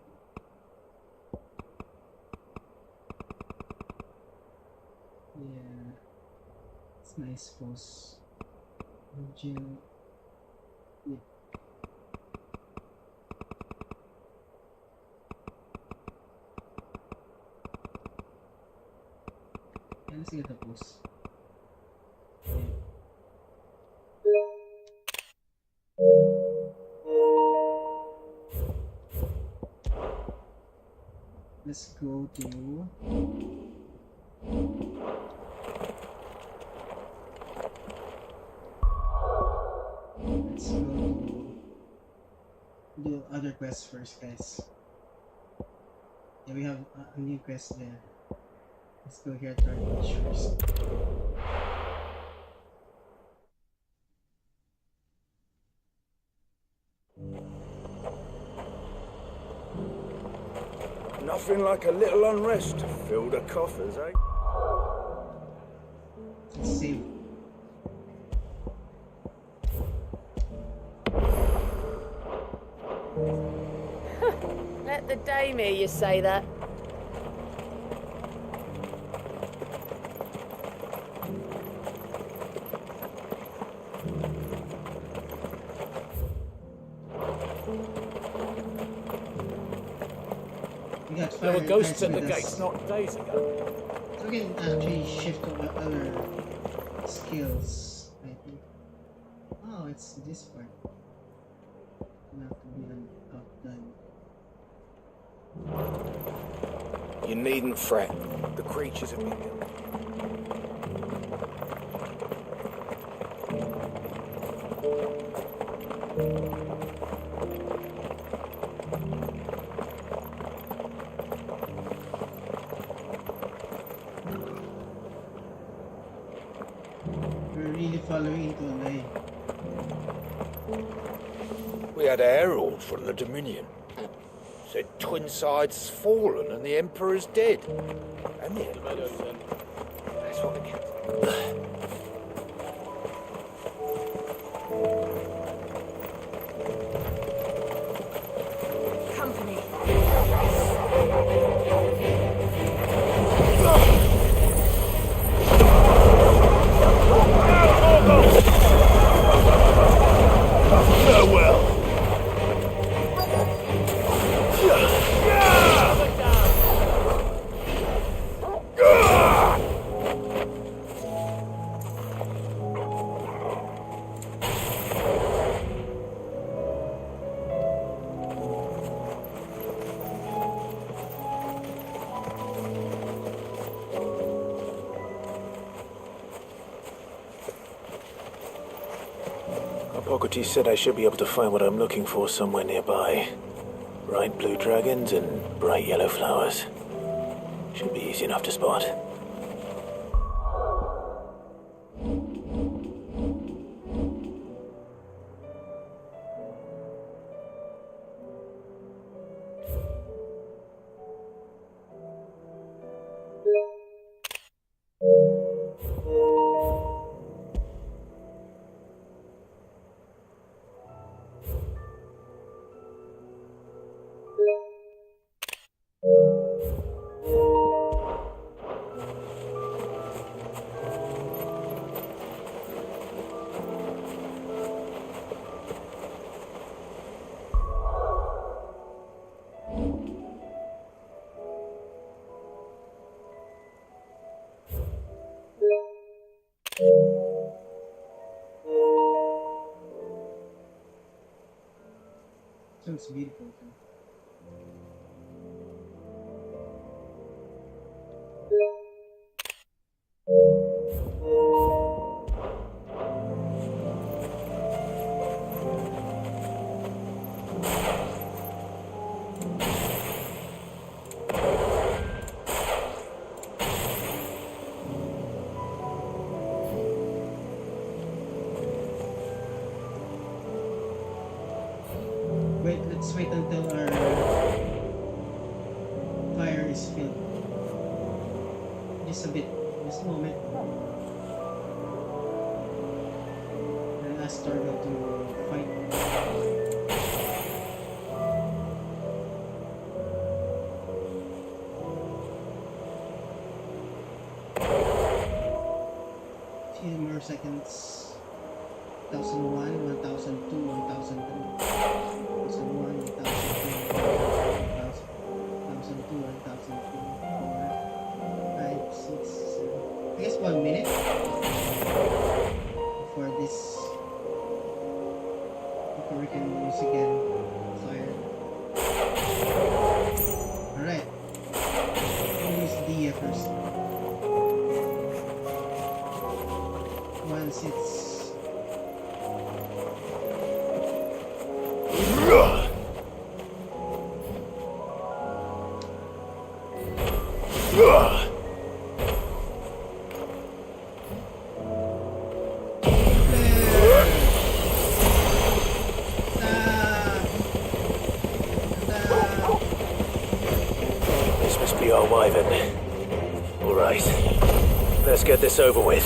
Yeah, it's nice pose. Jail. Yeah. Yeah, let's get the pose. Let's go to... Let's go to do other quests first, guys. Yeah, we have a new quest there. Let's go here to our beach first. Nothing like a little unrest to fill the coffers, eh? Let's save. Let the dame hear you say that. There were ghosts at the gates not days ago. So we can actually shift to other skills, I think. Oh, it's this part. Not to be outdone. You needn't fret. The creatures have been killed. We're really following into a line. We had a herald from the Dominion. Said Twin Sides fallen and the Emperor's dead. And the Emperor's... That's what the captain... Company. Farewell. Hippocrates said I should be able to find what I'm looking for somewhere nearby. Bright blue dragons and bright yellow flowers. Should be easy enough to spot. Sounds beautiful. Wait, let's wait until our fire is filled. Just a bit, just a moment. And ask Torgal to fight. Few more seconds. 1001, 1002, 1003. 1001, 1002, 1002, 1003, 4, 5, 6, 7. I guess 1 minute before we can use again fire. Alright. We'll use Dia first. Once it's This must be our wyvern. Alright. Let's get this over with.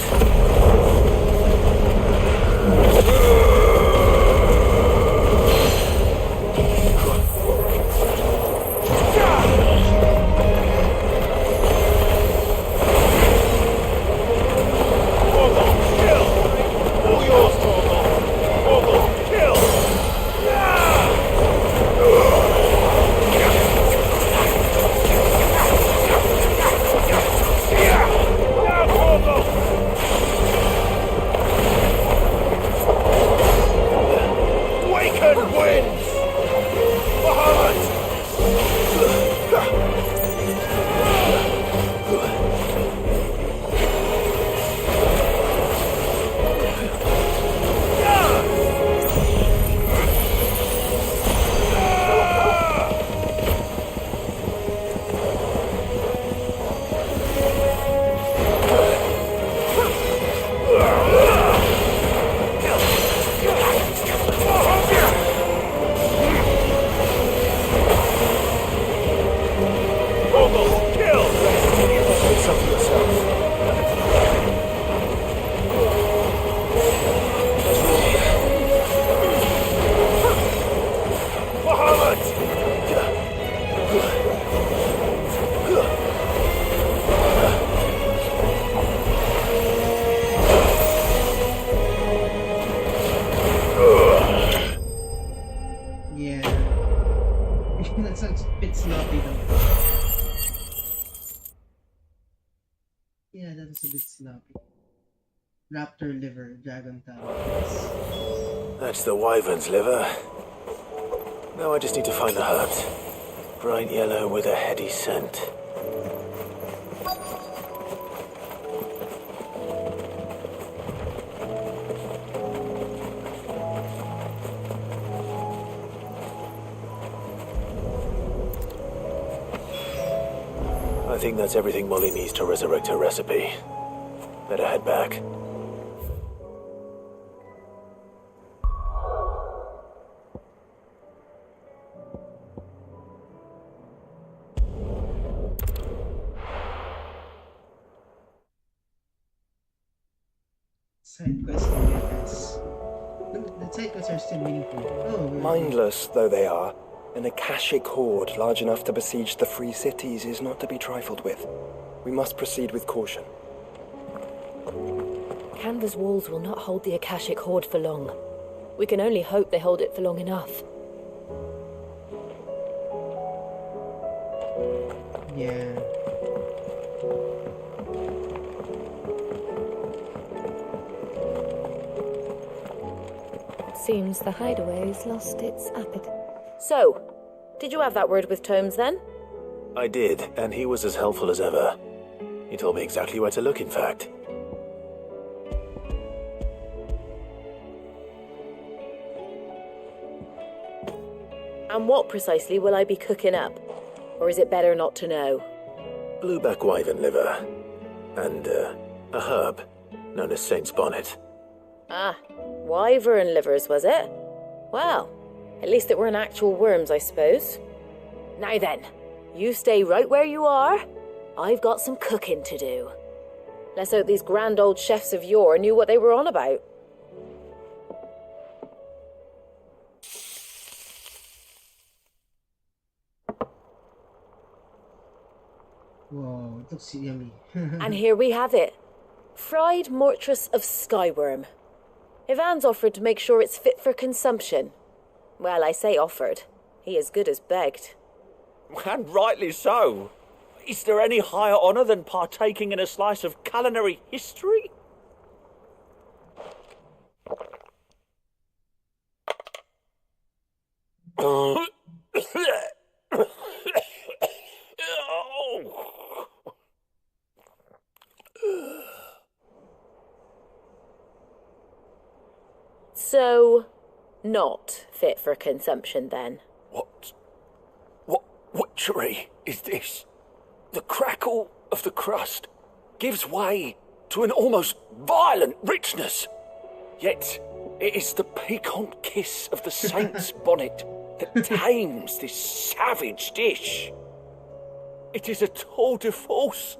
That's a bit sloppy though. Yeah, that was a bit sloppy. Raptor liver, dragon talon. That's the wyvern's liver. Now I just need to find the herbs. Bright yellow with a heady scent. think that's everything Molly needs to resurrect her recipe. Better head back. Side quests and methods. The side quests are still meaningful. Oh, Mindless though they are, an Akashic horde large enough to besiege the free cities is not to be trifled with. We must proceed with caution. Canva's walls will not hold the Akashic horde for long. We can only hope they hold it for long enough. Yeah. Seems the hideaway's lost its appetite. So, did you have that word with Tomes then? I did, and he was as helpful as ever. He told me exactly where to look, in fact. And what precisely will I be cooking up? Or is it better not to know? Blueback wyvern liver. And, a herb known as Saint's Bonnet. Ah, wyvern livers, was it? Well, at least it weren't actual worms, I suppose. Now then, you stay right where you are. I've got some cooking to do. Let's hope these grand old chefs of yore knew what they were on about. Whoa, it looks yummy. And here we have it. Fried mortress of skyworm. Ivan's offered to make sure it's fit for consumption. Well, I say offered. He as good as begged. And rightly so. Is there any higher honour than partaking in a slice of culinary history? So, not fit for consumption then? What witchery is this? The crackle of the crust gives way to an almost violent richness. Yet it is the piquant kiss of the saint's bonnet that tames this savage dish. It is a tour de force,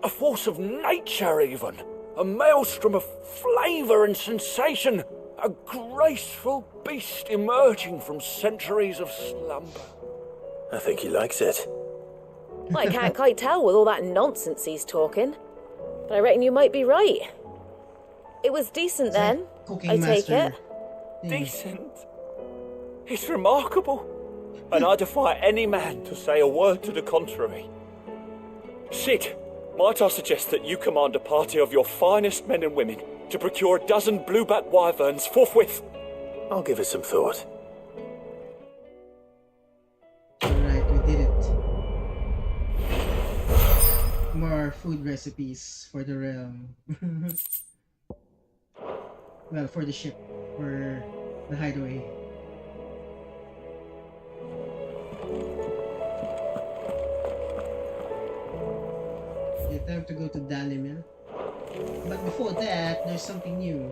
a force of nature even, a maelstrom of flavour and sensation, a graceful beast emerging from centuries of slumber. I think he likes it. I can't quite tell with all that nonsense he's talking, but I reckon you might be right. It was decent then, I take it. Decent? It's remarkable, and I defy any man to say a word to the contrary. Sid, might I suggest that you command a party of your finest men and women to procure a dozen blueback wyverns forthwith? I'll give it some thought. Alright, we did it. More food recipes for the realm. Well, for the ship, for the hideaway. Okay, time to go to Dalimil. But before that, there's something new.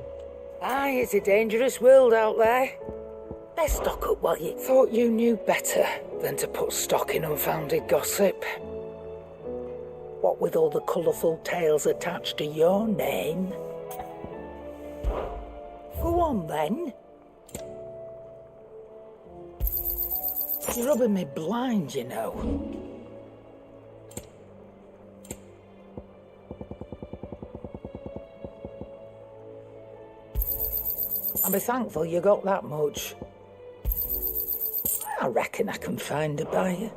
Aye, it's a dangerous world out there. Let's stock up while you thought you knew better than to put stock in unfounded gossip. What with all the colourful tales attached to your name? Go on then. You're rubbing me blind, you know. I'll be thankful you got that much. I reckon I can find a buyer.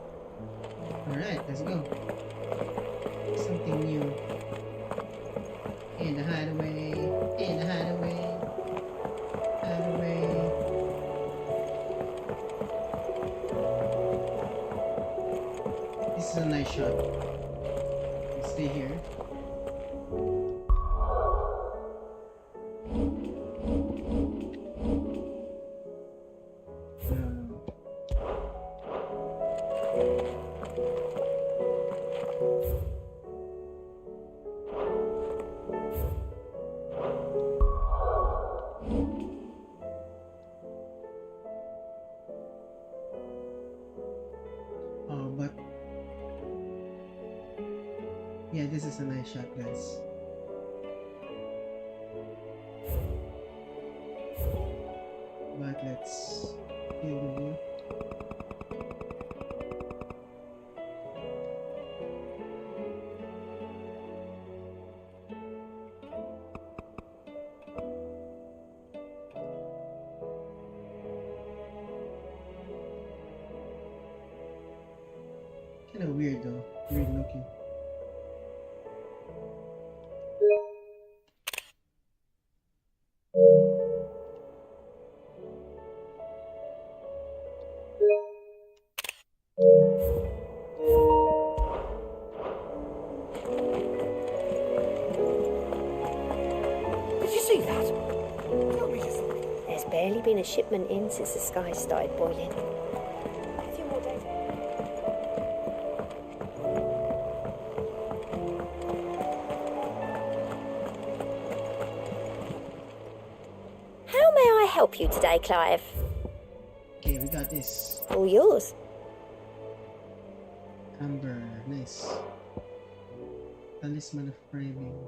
Alright, let's go. Something new. In the hideaway. In the hideaway. Hideaway. This is a nice shot. Let's stay here. Yeah, this is a nice shot, guys. But let's deal with you. Kind of weird though, weird looking. Did you see that? There's barely been a shipment in since the sky started boiling. A few more days. How may I help you today, Clive? Okay, we got this. All yours. Amber, nice. Talisman of Framing.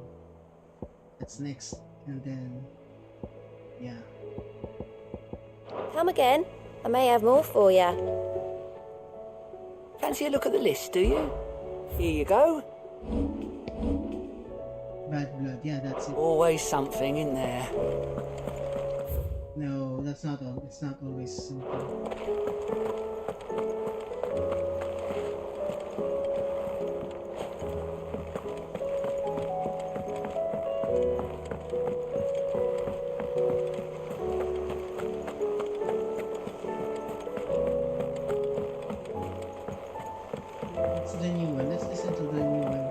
That's next, and then yeah. Come again. I may have more for you. Fancy a look at the list, do you? Here you go. Bad blood, yeah, that's it. Always something in there. No, that's not all. It's not always simple. It's the new one. Let's listen to the new one.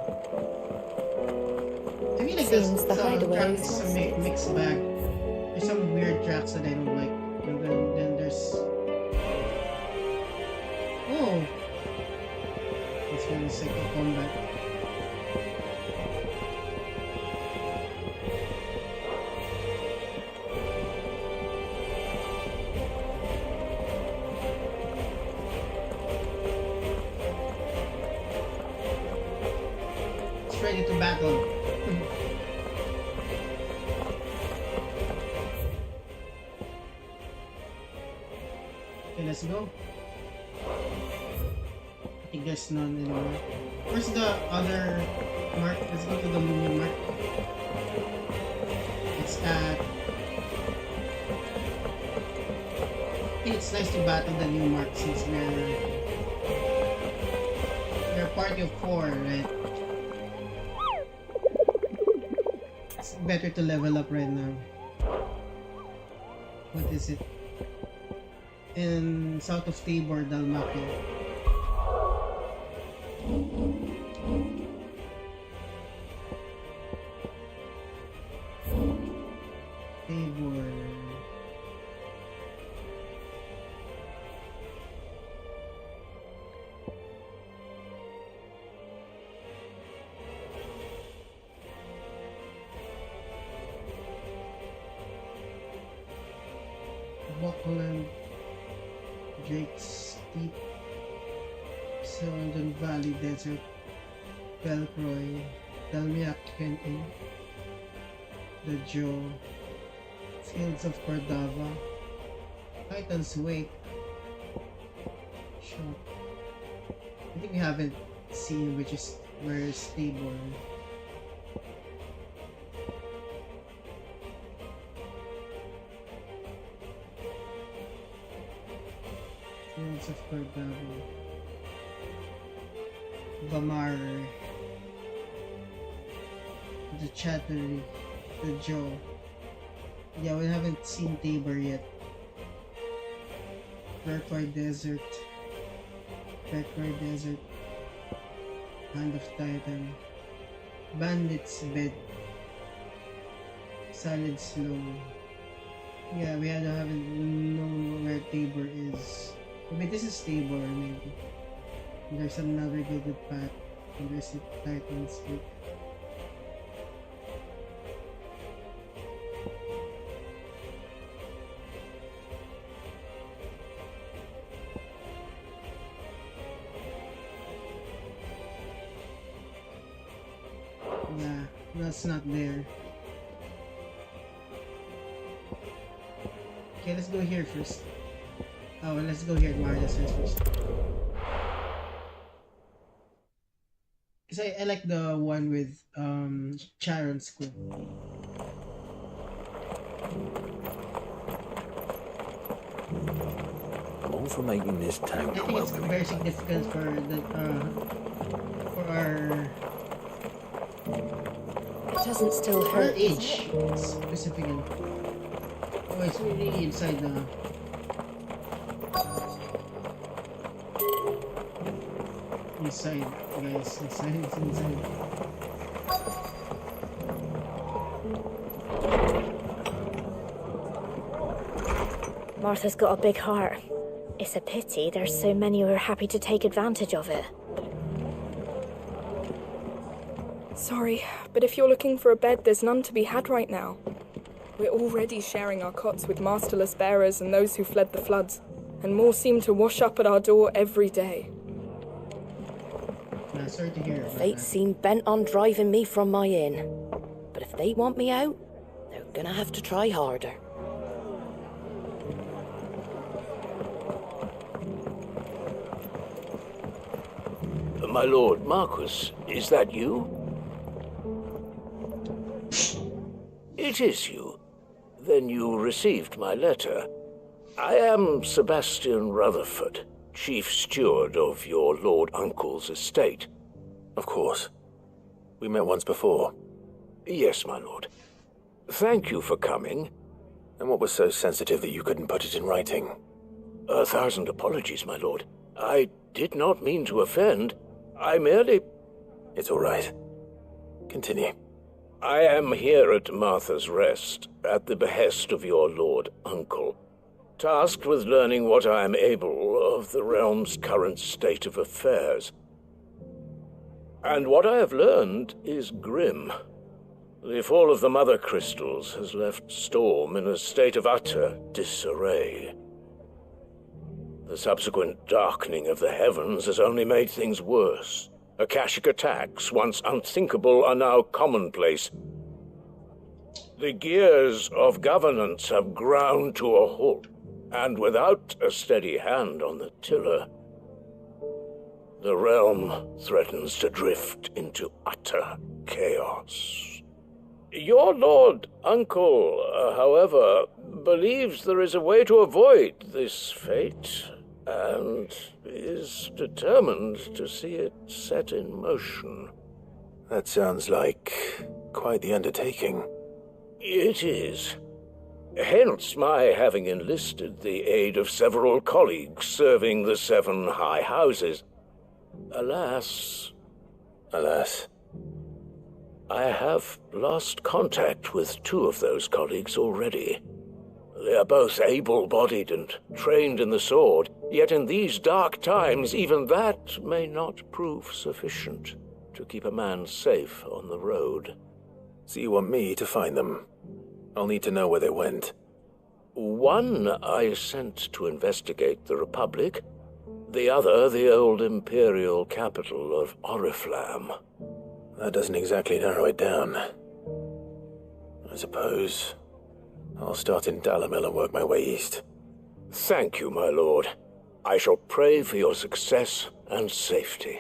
I mean, like Seems the some hideaway tracks is is a mixed bag. There's some weird tracks that I don't like, and then there's oh, this one is like a combat. It's ready to battle. Okay, let's go. I think there's none anymore. Where's the other mark? Let's go to the lumen mark. It's at... I think it's nice to battle the new mark since we're a party of 4, right? It's better to level up right now. What is it? In south of Tabor, Dalmacia. Tabor. Buckland, Drake's Steep, Sevendon Valley Desert, Belcroy, Dalmiac Canyon, The Joe, Fields of Cordova, Titan's Wake, Shop. I think we haven't seen which is where is Tabor. Fields of Cordova, Bamar, the Chattery, the Joe. Yeah, we haven't seen Tabor yet. Berkroy Desert, Hand of Titan, Bandit's Bed, Solid Slow. Yeah, we haven't known where Tabor is. Maybe this is Tabor, maybe. And there's another good path. And there's the Titan's Bed. Yeah, that's not there. Okay, let's go here first. Oh, well, let's go here at Maria's house first. Because I like the one with Sharon's school. I'm all for making this town I think it's very significant for the for our It doesn't still hurt. age specifically. Oh, it's really inside the. Inside, guys. Inside, it's inside. Martha's got a big heart. It's a pity there's so many who are happy to take advantage of it. Sorry, but if you're looking for a bed, there's none to be had right now. We're already sharing our cots with masterless bearers and those who fled the floods, and more seem to wash up at our door every day. Sorry to hear. Fate seem bent on driving me from my inn. But if they want me out, they're gonna have to try harder. My lord Marquis, is that you? It is you. Then you received my letter. I am Sebastian Rutherford, chief steward of your lord uncle's estate. Of course. We met once before. Yes, my lord. Thank you for coming. And what was so sensitive that you couldn't put it in writing? 1,000 apologies, my lord. I did not mean to offend. I merely... It's all right. Continue. I am here at Martha's Rest, at the behest of your lord uncle, tasked with learning what I am able of the realm's current state of affairs. And what I have learned is grim. The fall of the Mother Crystals has left Storm in a state of utter disarray. The subsequent darkening of the heavens has only made things worse. Akashic attacks, once unthinkable, are now commonplace. The gears of governance have ground to a halt, and without a steady hand on the tiller, the realm threatens to drift into utter chaos. Your lord uncle, however, believes there is a way to avoid this fate, and is determined to see it set in motion. That sounds like quite the undertaking. It is. Hence my having enlisted the aid of several colleagues serving the 7 high houses. Alas, I have lost contact with 2 of those colleagues already. They are both able-bodied and trained in the sword, yet in these dark times even that may not prove sufficient to keep a man safe on the road. So you want me to find them? I'll need to know where they went. One I sent to investigate the Republic, the other the old Imperial capital of Oriflamme. That doesn't exactly narrow it down. I suppose I'll start in Dalimil and work my way east. Thank you, my lord. I shall pray for your success and safety.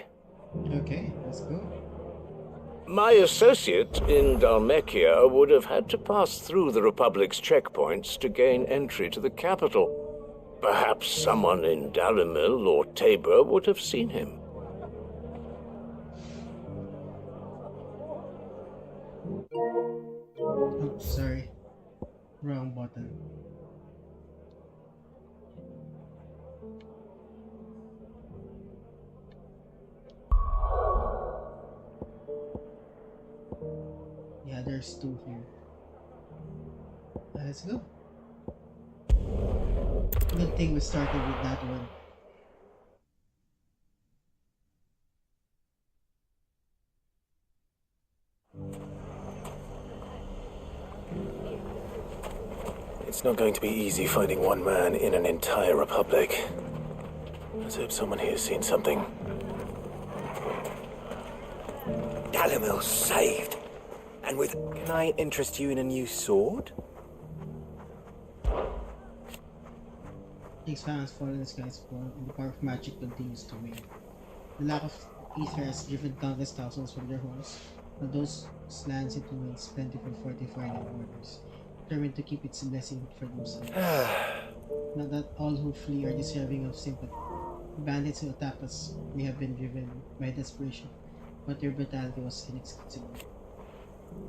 Okay, let's go. My associate in Dhalmekia would have had to pass through the Republic's checkpoints to gain entry to the capital. Perhaps someone in Dalimil or Tabor would have seen him. Oh, sorry. Wrong button. Yeah, there's 2 here. Let's go. Good thing we started with that one. It's not going to be easy finding one man in an entire republic. Let's hope someone here's seen something. Dalimil's saved. And with... Can I interest you in a new sword? Takes fans fall in the skies fall, and the power of magic continues to wane. The lack of ether has driven countless thousands from their homes, but those lands it remains plentiful fortified their borders, determined to keep its blessing for themselves. Not that all who flee are deserving of sympathy. The bandits who attack us may have been driven by desperation, but their brutality was inexcusable.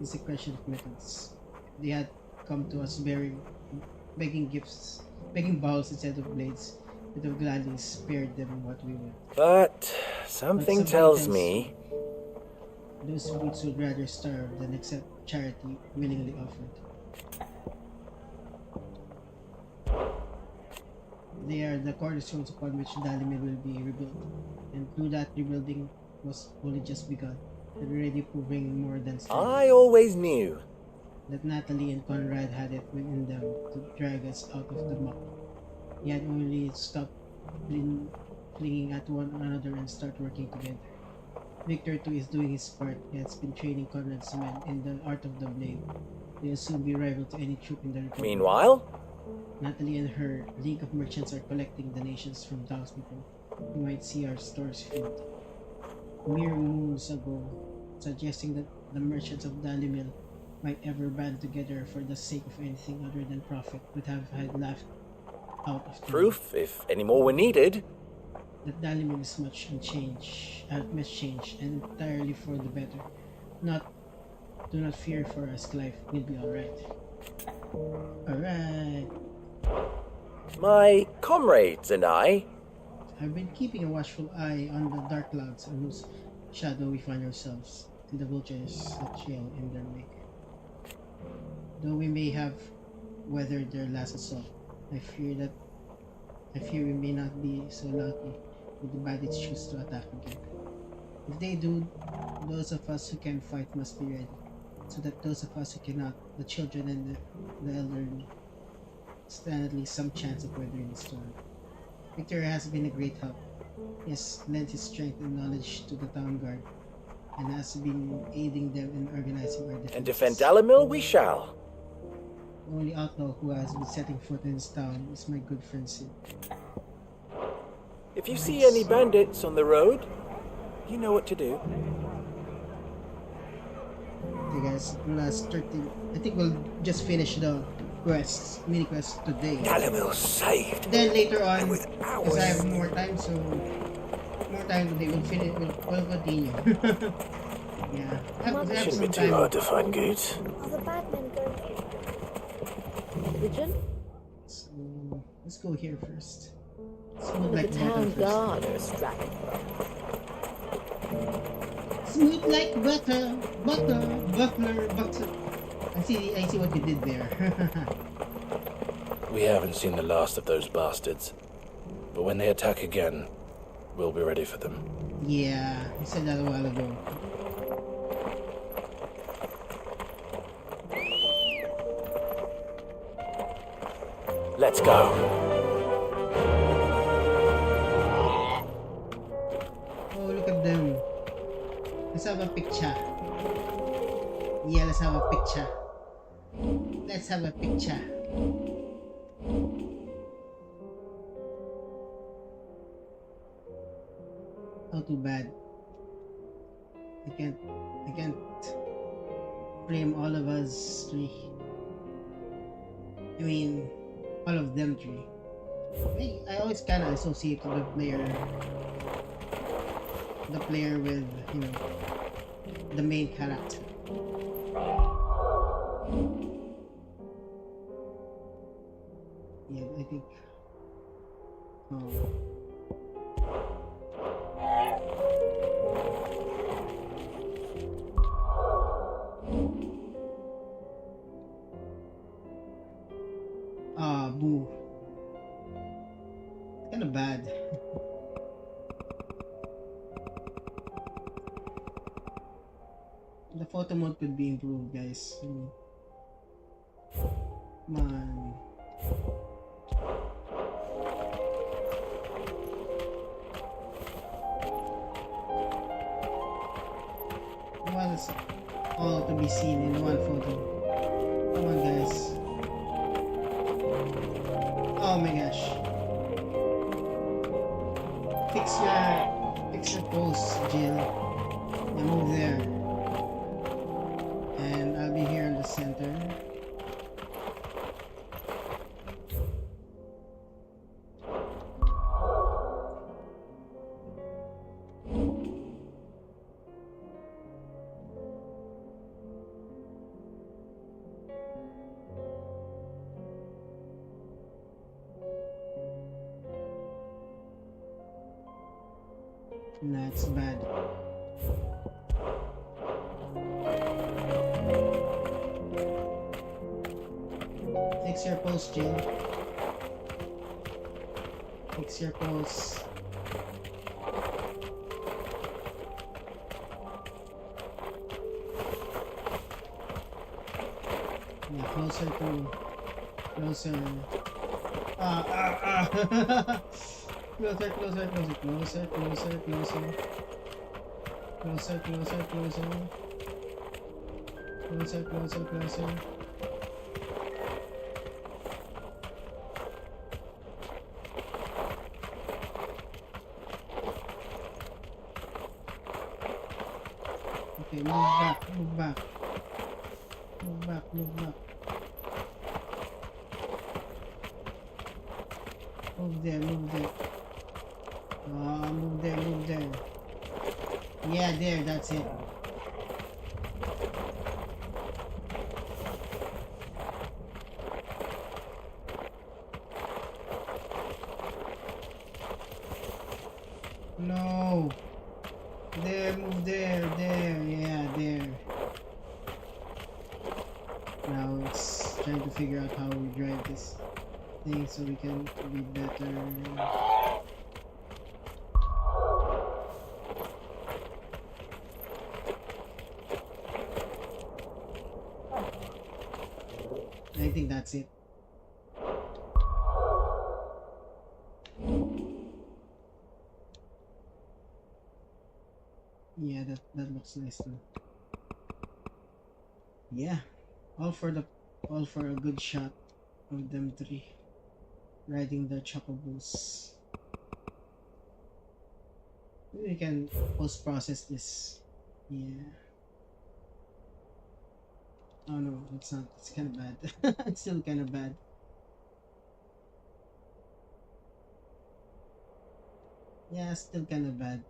It's a question of methods. They had come to us begging gifts, begging bowls instead of blades. Would have gladly spared them what we would. But something tells me those brutes would rather starve than accept charity willingly offered. They are the cornerstones upon which Dalimil will be rebuilt, and through that rebuilding was only just begun, and already proving more than strength. I always knew That Natalie and Conrad had it within them to drag us out of the muck. He had only stopped clinging at one another and start working together. Victor too is doing his part. He has been training Conrad's men in the art of the blade. They will soon be rival to any troop in the Republic. Meanwhile, Natalie and her League of Merchants are collecting donations from townspeople who might see our stores filled. Mere moons ago, suggesting that the merchants of Dalimil might ever band together for the sake of anything other than profit would have had laughed out of proof, if any more were needed. That Dalimil is much changed and entirely for the better. Do not fear for us, life will be alright. Alright. My comrades and I I've been keeping a watchful eye on the dark clouds in whose shadow we find ourselves, till the vultures trail in their wake. Though we may have weathered their last assault, I fear we may not be so lucky if the bandits choose to attack again. If they do, those of us who can fight must be ready, so that those of us who cannot, the children and the elderly, stand at least some chance of weathering the storm. Victor has been a great help. He has lent his strength and knowledge to the town guard, and has been aiding them in organizing our defense. And defend Dalimil we shall. The only outlaw who has been setting foot in this town is my good friend Sid. If you see any bandits on the road, you know what to do. Okay guys, last 13. I think we'll just finish the mini quests today. Dalimil saved. Then later on, because I have more time, so more time today, we'll continue. Yeah. Shouldn't be too hard to find goods. Are the bad men going here? Pigeon? So, let's go here first. The town guard are strapping. Smooth like butter. I see what you did there. We haven't seen the last of those bastards, but when they attack again, we'll be ready for them. Yeah, you said that a while ago. Let's go. Oh, look at them. Let's have a picture. Yeah, let's have a picture. Let's have a picture. Oh, too bad. I can't frame all of us three. I mean, all of them three. I always kind of associate the player with, you know, the main character. Yeah, I think. Boo. Kind of bad. The photo mode could be improved, guys. Come on. all to be seen in one photo. Come on, guys. Oh my gosh. Fix your pose, Jill. Now move there. And I'll be here in the center. That's bad. Fix your pose, Jill. Fix your pose. Yeah, closer. Closer, closer. Okay, move back. Move back. Move there. Move there. Yeah, there, that's it. No. There, move there, yeah, there. Now it's trying to figure out how we drive this thing so we can be better. I think that's it. Yeah, that looks nice too. Yeah, all for a good shot of them three riding the chocobos. Maybe we can post-process this. Yeah. Oh no, it's not. It's kind of bad. It's still kind of bad. Yeah, still kind of bad.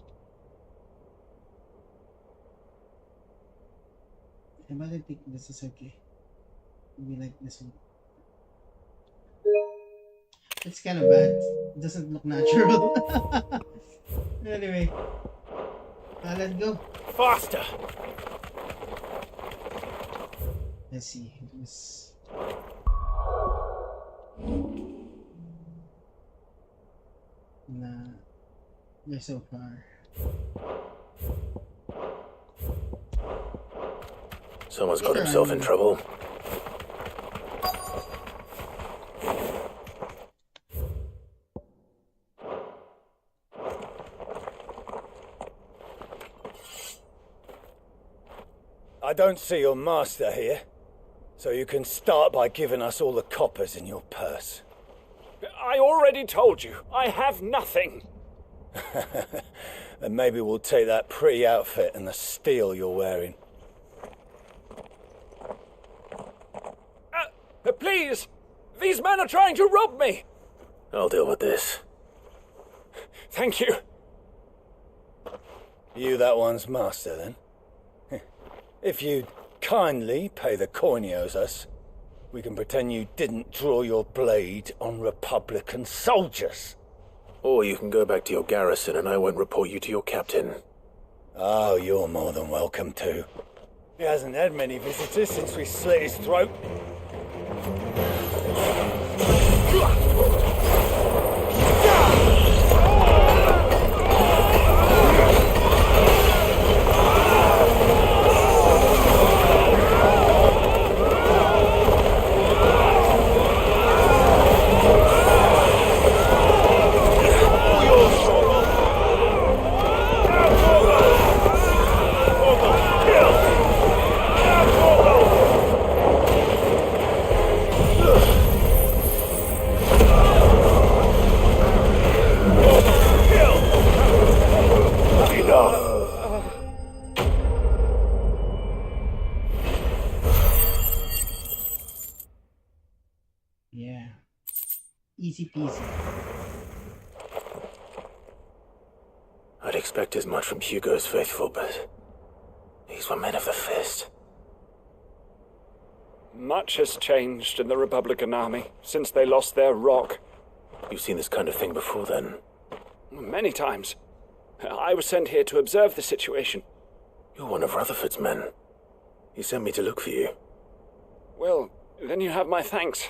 But I think this is okay. Maybe like this one. It's kind of bad. It doesn't look natural. Anyway, let's go. Faster! Let's see. This. Nah, you're so far. Someone's got himself in trouble. I don't see your master here, so you can start by giving us all the coppers in your purse. I already told you, I have nothing. Then maybe we'll take that pretty outfit and the steel you're wearing. Please! These men are trying to rob me! I'll deal with this. Thank you. You that one's master, then? If you'd kindly pay the coin he owes us, we can pretend you didn't draw your blade on Republican soldiers. Or you can go back to your garrison and I won't report you to your captain. Oh, you're more than welcome to. He hasn't had many visitors since we slit his throat. Easy peasy. I'd expect as much from Hugo's faithful, but these were men of the fist. Much has changed in the Republican Army since they lost their rock. You've seen this kind of thing before, then? Many times. I was sent here to observe the situation. You're one of Rutherford's men. He sent me to look for you. Well, then you have my thanks.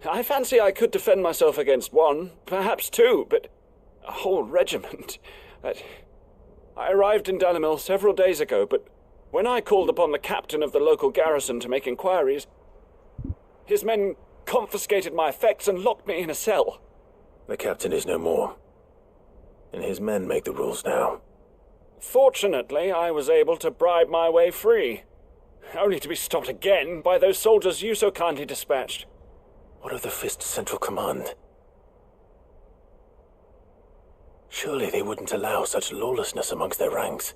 I fancy I could defend myself against one, perhaps two, but a whole regiment. I arrived in Dalimil several days ago, but when I called upon the captain of the local garrison to make inquiries, his men confiscated my effects and locked me in a cell. The captain is no more, and his men make the rules now. Fortunately, I was able to bribe my way free, only to be stopped again by those soldiers you so kindly dispatched. What of the Fist's Central Command? Surely they wouldn't allow such lawlessness amongst their ranks.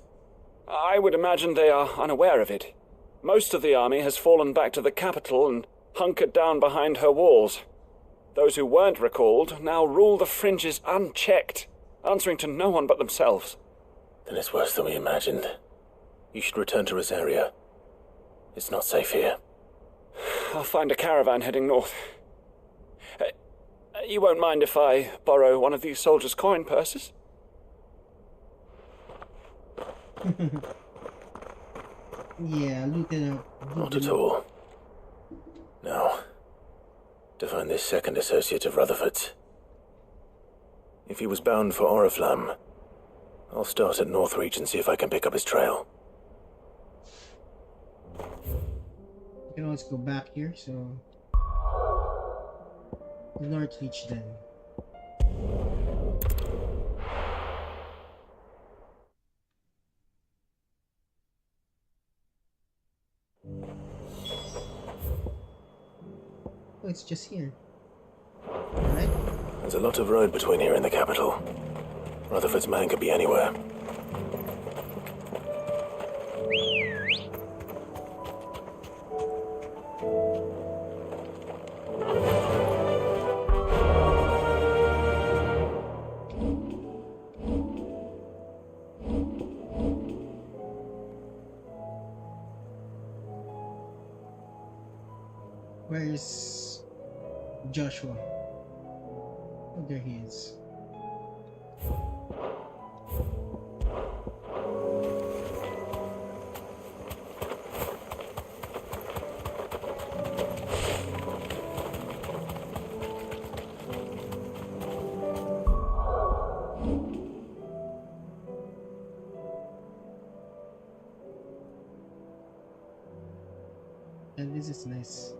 I would imagine they are unaware of it. Most of the army has fallen back to the capital and hunkered down behind her walls. Those who weren't recalled now rule the fringes unchecked, answering to no one but themselves. Then it's worse than we imagined. You should return to Rosaria. It's not safe here. I'll find a caravan heading north. You won't mind if I borrow one of these soldiers' coin purses? Yeah, Lieutenant. Not at all. No. To find this second associate of Rutherford's. If he was bound for Oriflamme, I'll start at Northreach and see if I can pick up his trail. We can always go back here, so... Northreach then. Oh, it's just here. Alright. There's a lot of road between here and the capital. Rutherford's man could be anywhere. Where is Joshua? Oh, there he is. And this is nice.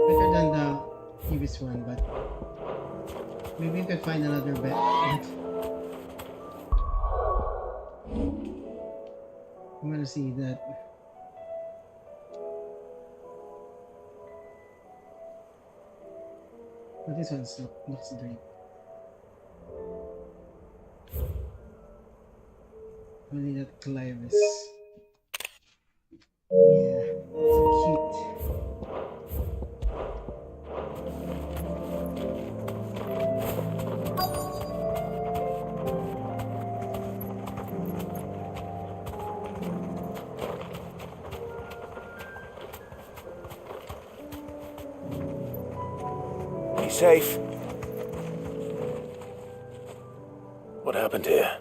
Better than the previous one, but maybe we could find another bet. I'm gonna see that. But this one looks great. Only that Clive is. Yeah, so cute. Be safe. What happened here?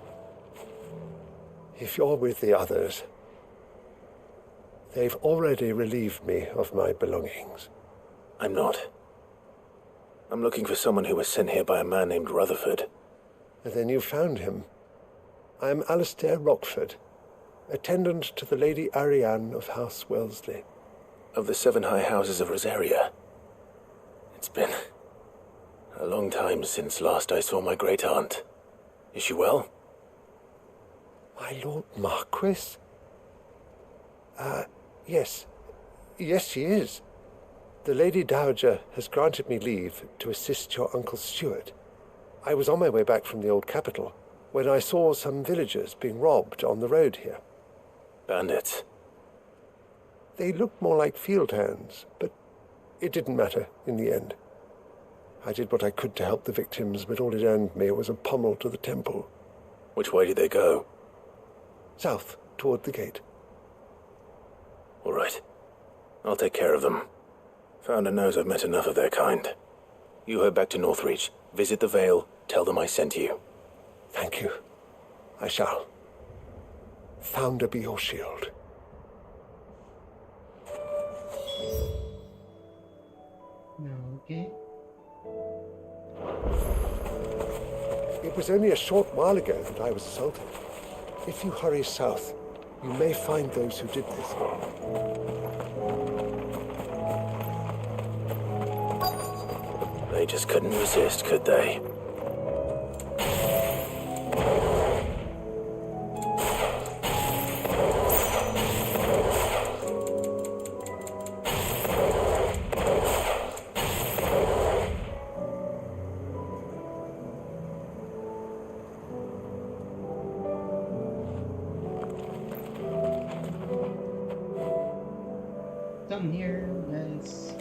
If you're with the others, they've already relieved me of my belongings. I'm not. I'm looking for someone who was sent here by a man named Rutherford. Then you found him. I am Alistair Rockford, attendant to the Lady Ariane of House Wellesley. Of the 7 high houses of Rosaria. It's been a long time since last I saw my great-aunt. Is she well? My Lord Marquis? Yes. Yes, she is. The Lady Dowager has granted me leave to assist your Uncle Stuart. I was on my way back from the old capital when I saw some villagers being robbed on the road here. Bandits? They looked more like field hands, but it didn't matter in the end. I did what I could to help the victims, but all it earned me was a pummel to the temple. Which way did they go? South, toward the gate. All right. I'll take care of them. Founder knows I've met enough of their kind. You head back to Northreach, visit the Vale, tell them I sent you. Thank you. I shall. Founder be your shield. Okay. It was only a short while ago that I was assaulted. If you hurry south, you may find those who did this. They just couldn't resist, could they? Come here, guys.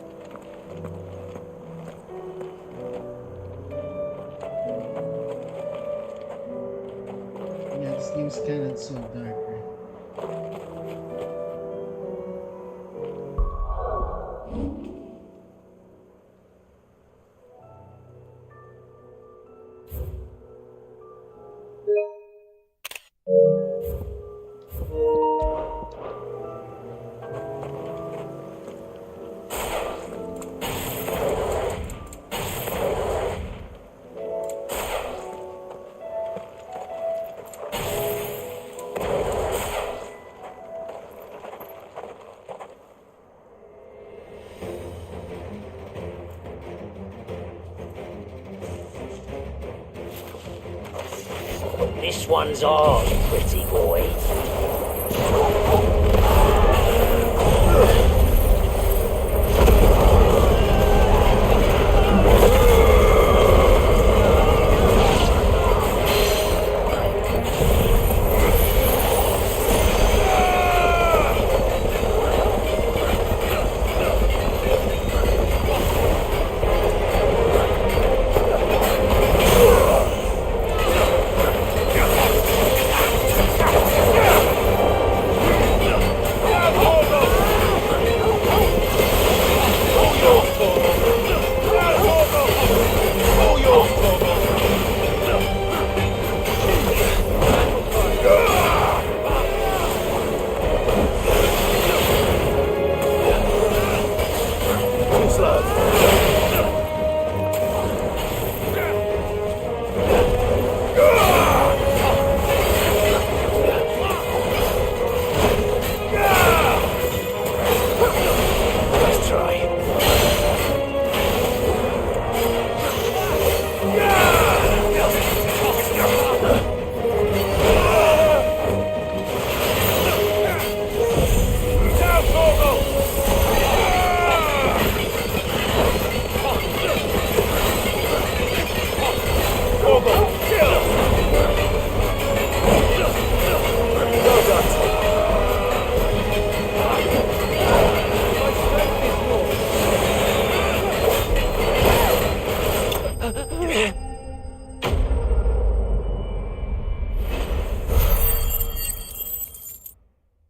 Yeah, this game's kind of so dark, right? This one's ours, pretty boy.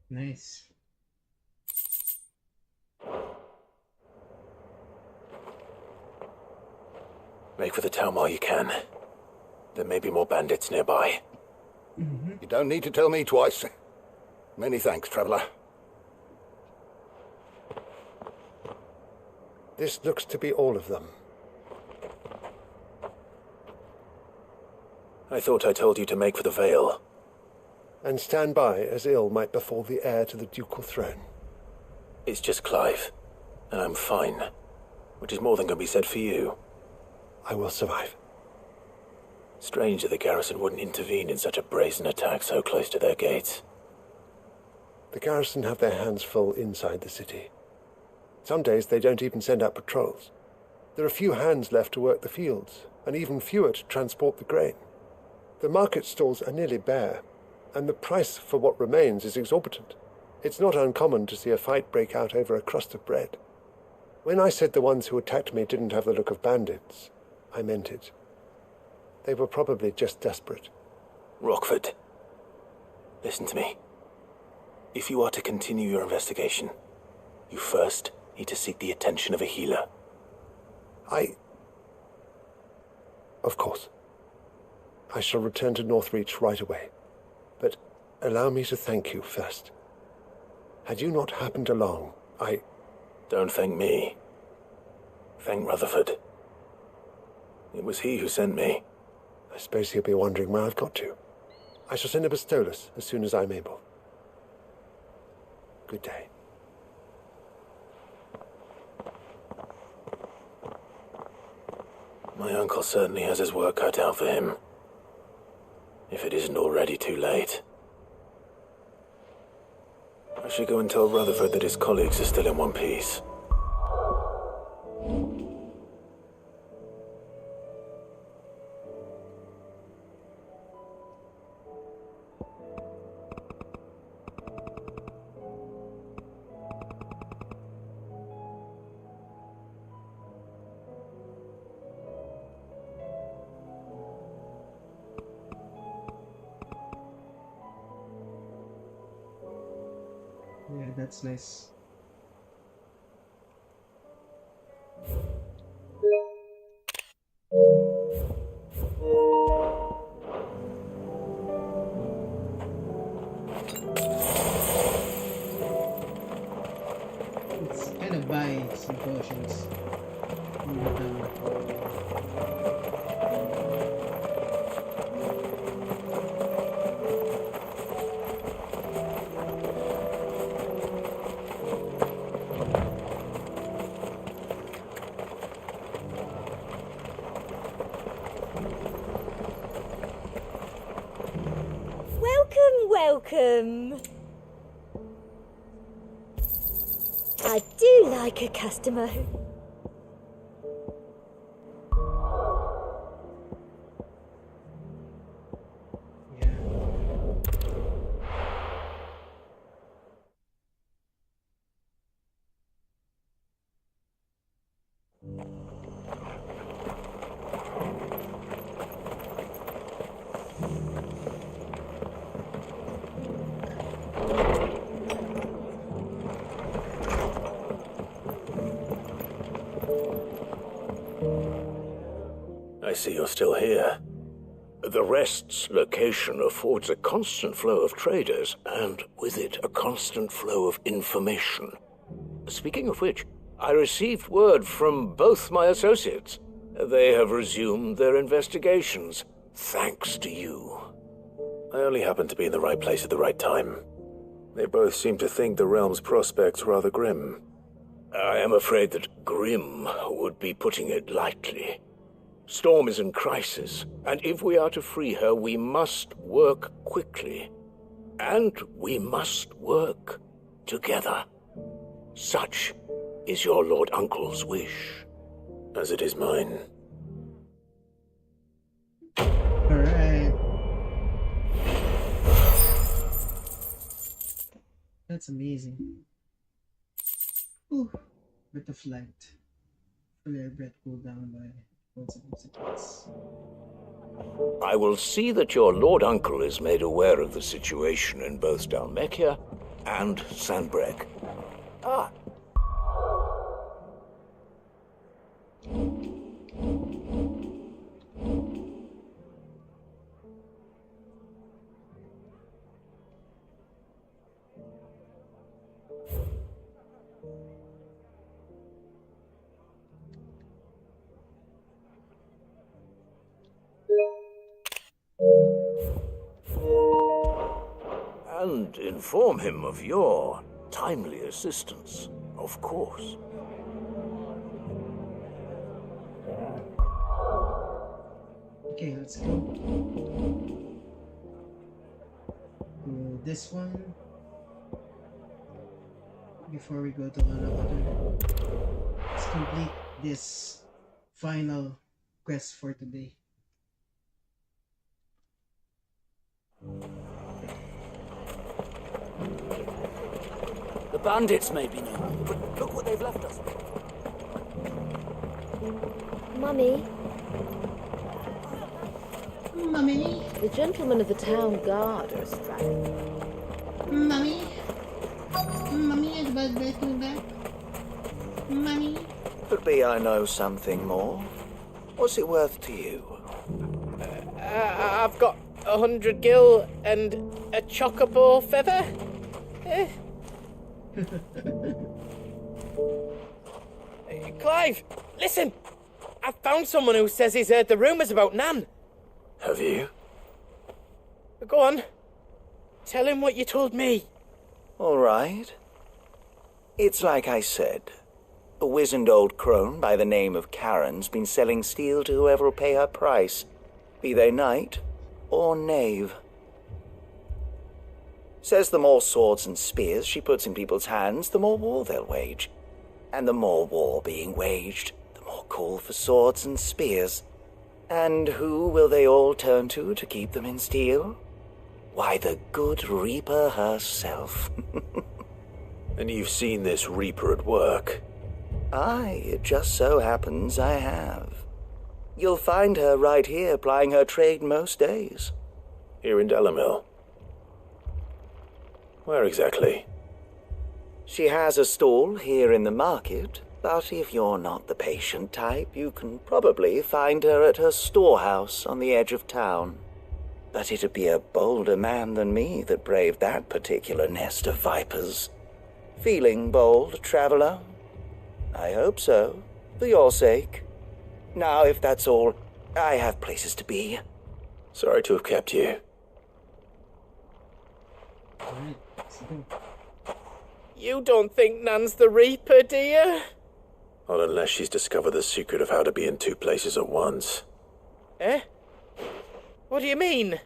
Nice. Make for the town while you can. There may be more bandits nearby. You don't need to tell me twice. Many thanks, traveller. This looks to be all of them. I thought I told you to make for the Vale. And stand by as ill might befall the heir to the ducal throne. It's just Clive, and I'm fine. Which is more than can be said for you. I will survive. Strange that the garrison wouldn't intervene in such a brazen attack so close to their gates. The garrison have their hands full inside the city. Some days they don't even send out patrols. There are few hands left to work the fields, and even fewer to transport the grain. The market stalls are nearly bare, and the price for what remains is exorbitant. It's not uncommon to see a fight break out over a crust of bread. When I said the ones who attacked me didn't have the look of bandits, I meant it. They were probably just desperate. Rockford, listen to me. If you are to continue your investigation, you first need to seek the attention of a healer. Of course. I shall return to Northreach right away. But allow me to thank you first. Had you not happened along, Don't thank me. Thank Rutherford. It was he who sent me. I suppose he'll be wondering where I've got to. I shall send a Pistolus as soon as I'm able. Good day. My uncle certainly has his work cut out for him. If it isn't already too late. I should go and tell Rutherford that his colleagues are still in one piece. Yeah, that's nice. It's kind of buy some potions. Welcome. I do like a customer. I see you're still here. The Rest's location affords a constant flow of traders, and with it a constant flow of information. Speaking of which, I received word from both my associates. They have resumed their investigations, thanks to you. I only happened to be in the right place at the right time. They both seem to think the realm's prospects rather grim. I am afraid that grim would be putting it lightly. Storm is in crisis, and if we are to free her, we must work quickly. And we must work together. Such is your Lord Uncle's wish. As it is mine. Alright. That's amazing. Ooh, bit of light. Fully our breath cooled down by 1 seconds. I will see that your Lord Uncle is made aware of the situation in both Dalmekia and Sanbreg. Ah. And inform him of your timely assistance, of course. Okay, let's go. This one. before we go to another. Let's complete this final quest for today. The bandits may be new, but look what they've left us. Mummy? Mummy? The gentlemen of the town guard are stranded. Mummy? Mummy, is Buzz coming back? Mummy? Could be I know something more. What's it worth to you? I've got 100 gil and a chocobo feather. Clive, listen! I found someone who says he's heard the rumours about Nan. Have you? Go on. Tell him what you told me. All right. It's like I said. A wizened old crone by the name of Karen's been selling steel to whoever will pay her price, be they knight or knave. Says the more swords and spears she puts in people's hands, the more war they'll wage. And the more war being waged, the more call for swords and spears. And who will they all turn to keep them in steel? Why, the good Reaper herself. And you've seen this Reaper at work? Aye, it just so happens I have. You'll find her right here plying her trade most days. Here in Dalimil? Where exactly? She has a stall here in the market, but if you're not the patient type, you can probably find her at her storehouse on the edge of town. But it'd be a bolder man than me that braved that particular nest of vipers. Feeling bold, traveler? I hope so, for your sake. Now, if that's all, I have places to be. Sorry to have kept you. You don't think Nan's the Reaper, do you? Not unless she's discovered the secret of how to be in two places at once. Eh? What do you mean?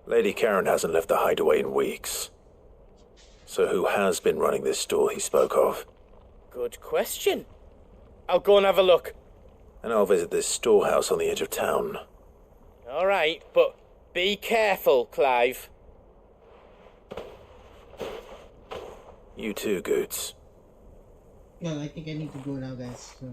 Lady Karen hasn't left the hideaway in weeks. So who has been running this stall he spoke of? Good question. I'll go and have a look. And I'll visit this storehouse on the edge of town. All right, but be careful, Clive. You too, Goots. Well, I think I need to go now, guys. So...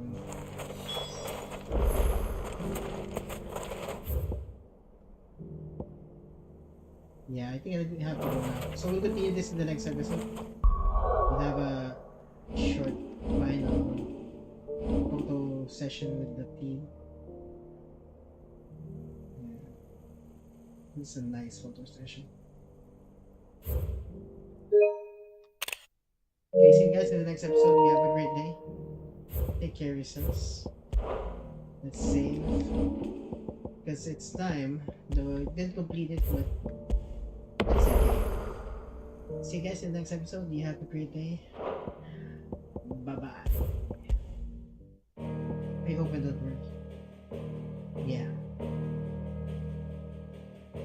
yeah, I think I have to go now. So we'll continue this in the next episode. We'll have a short final photo session with the team. Yeah. This is a nice photo session. Okay, see you guys in the next episode. You have a great day. Take care of yourselves. Let's save. Because it's time. Though I didn't complete it, but it's okay. See you guys in the next episode. You have a great day. Bye-bye. I hope it doesn't work. Yeah.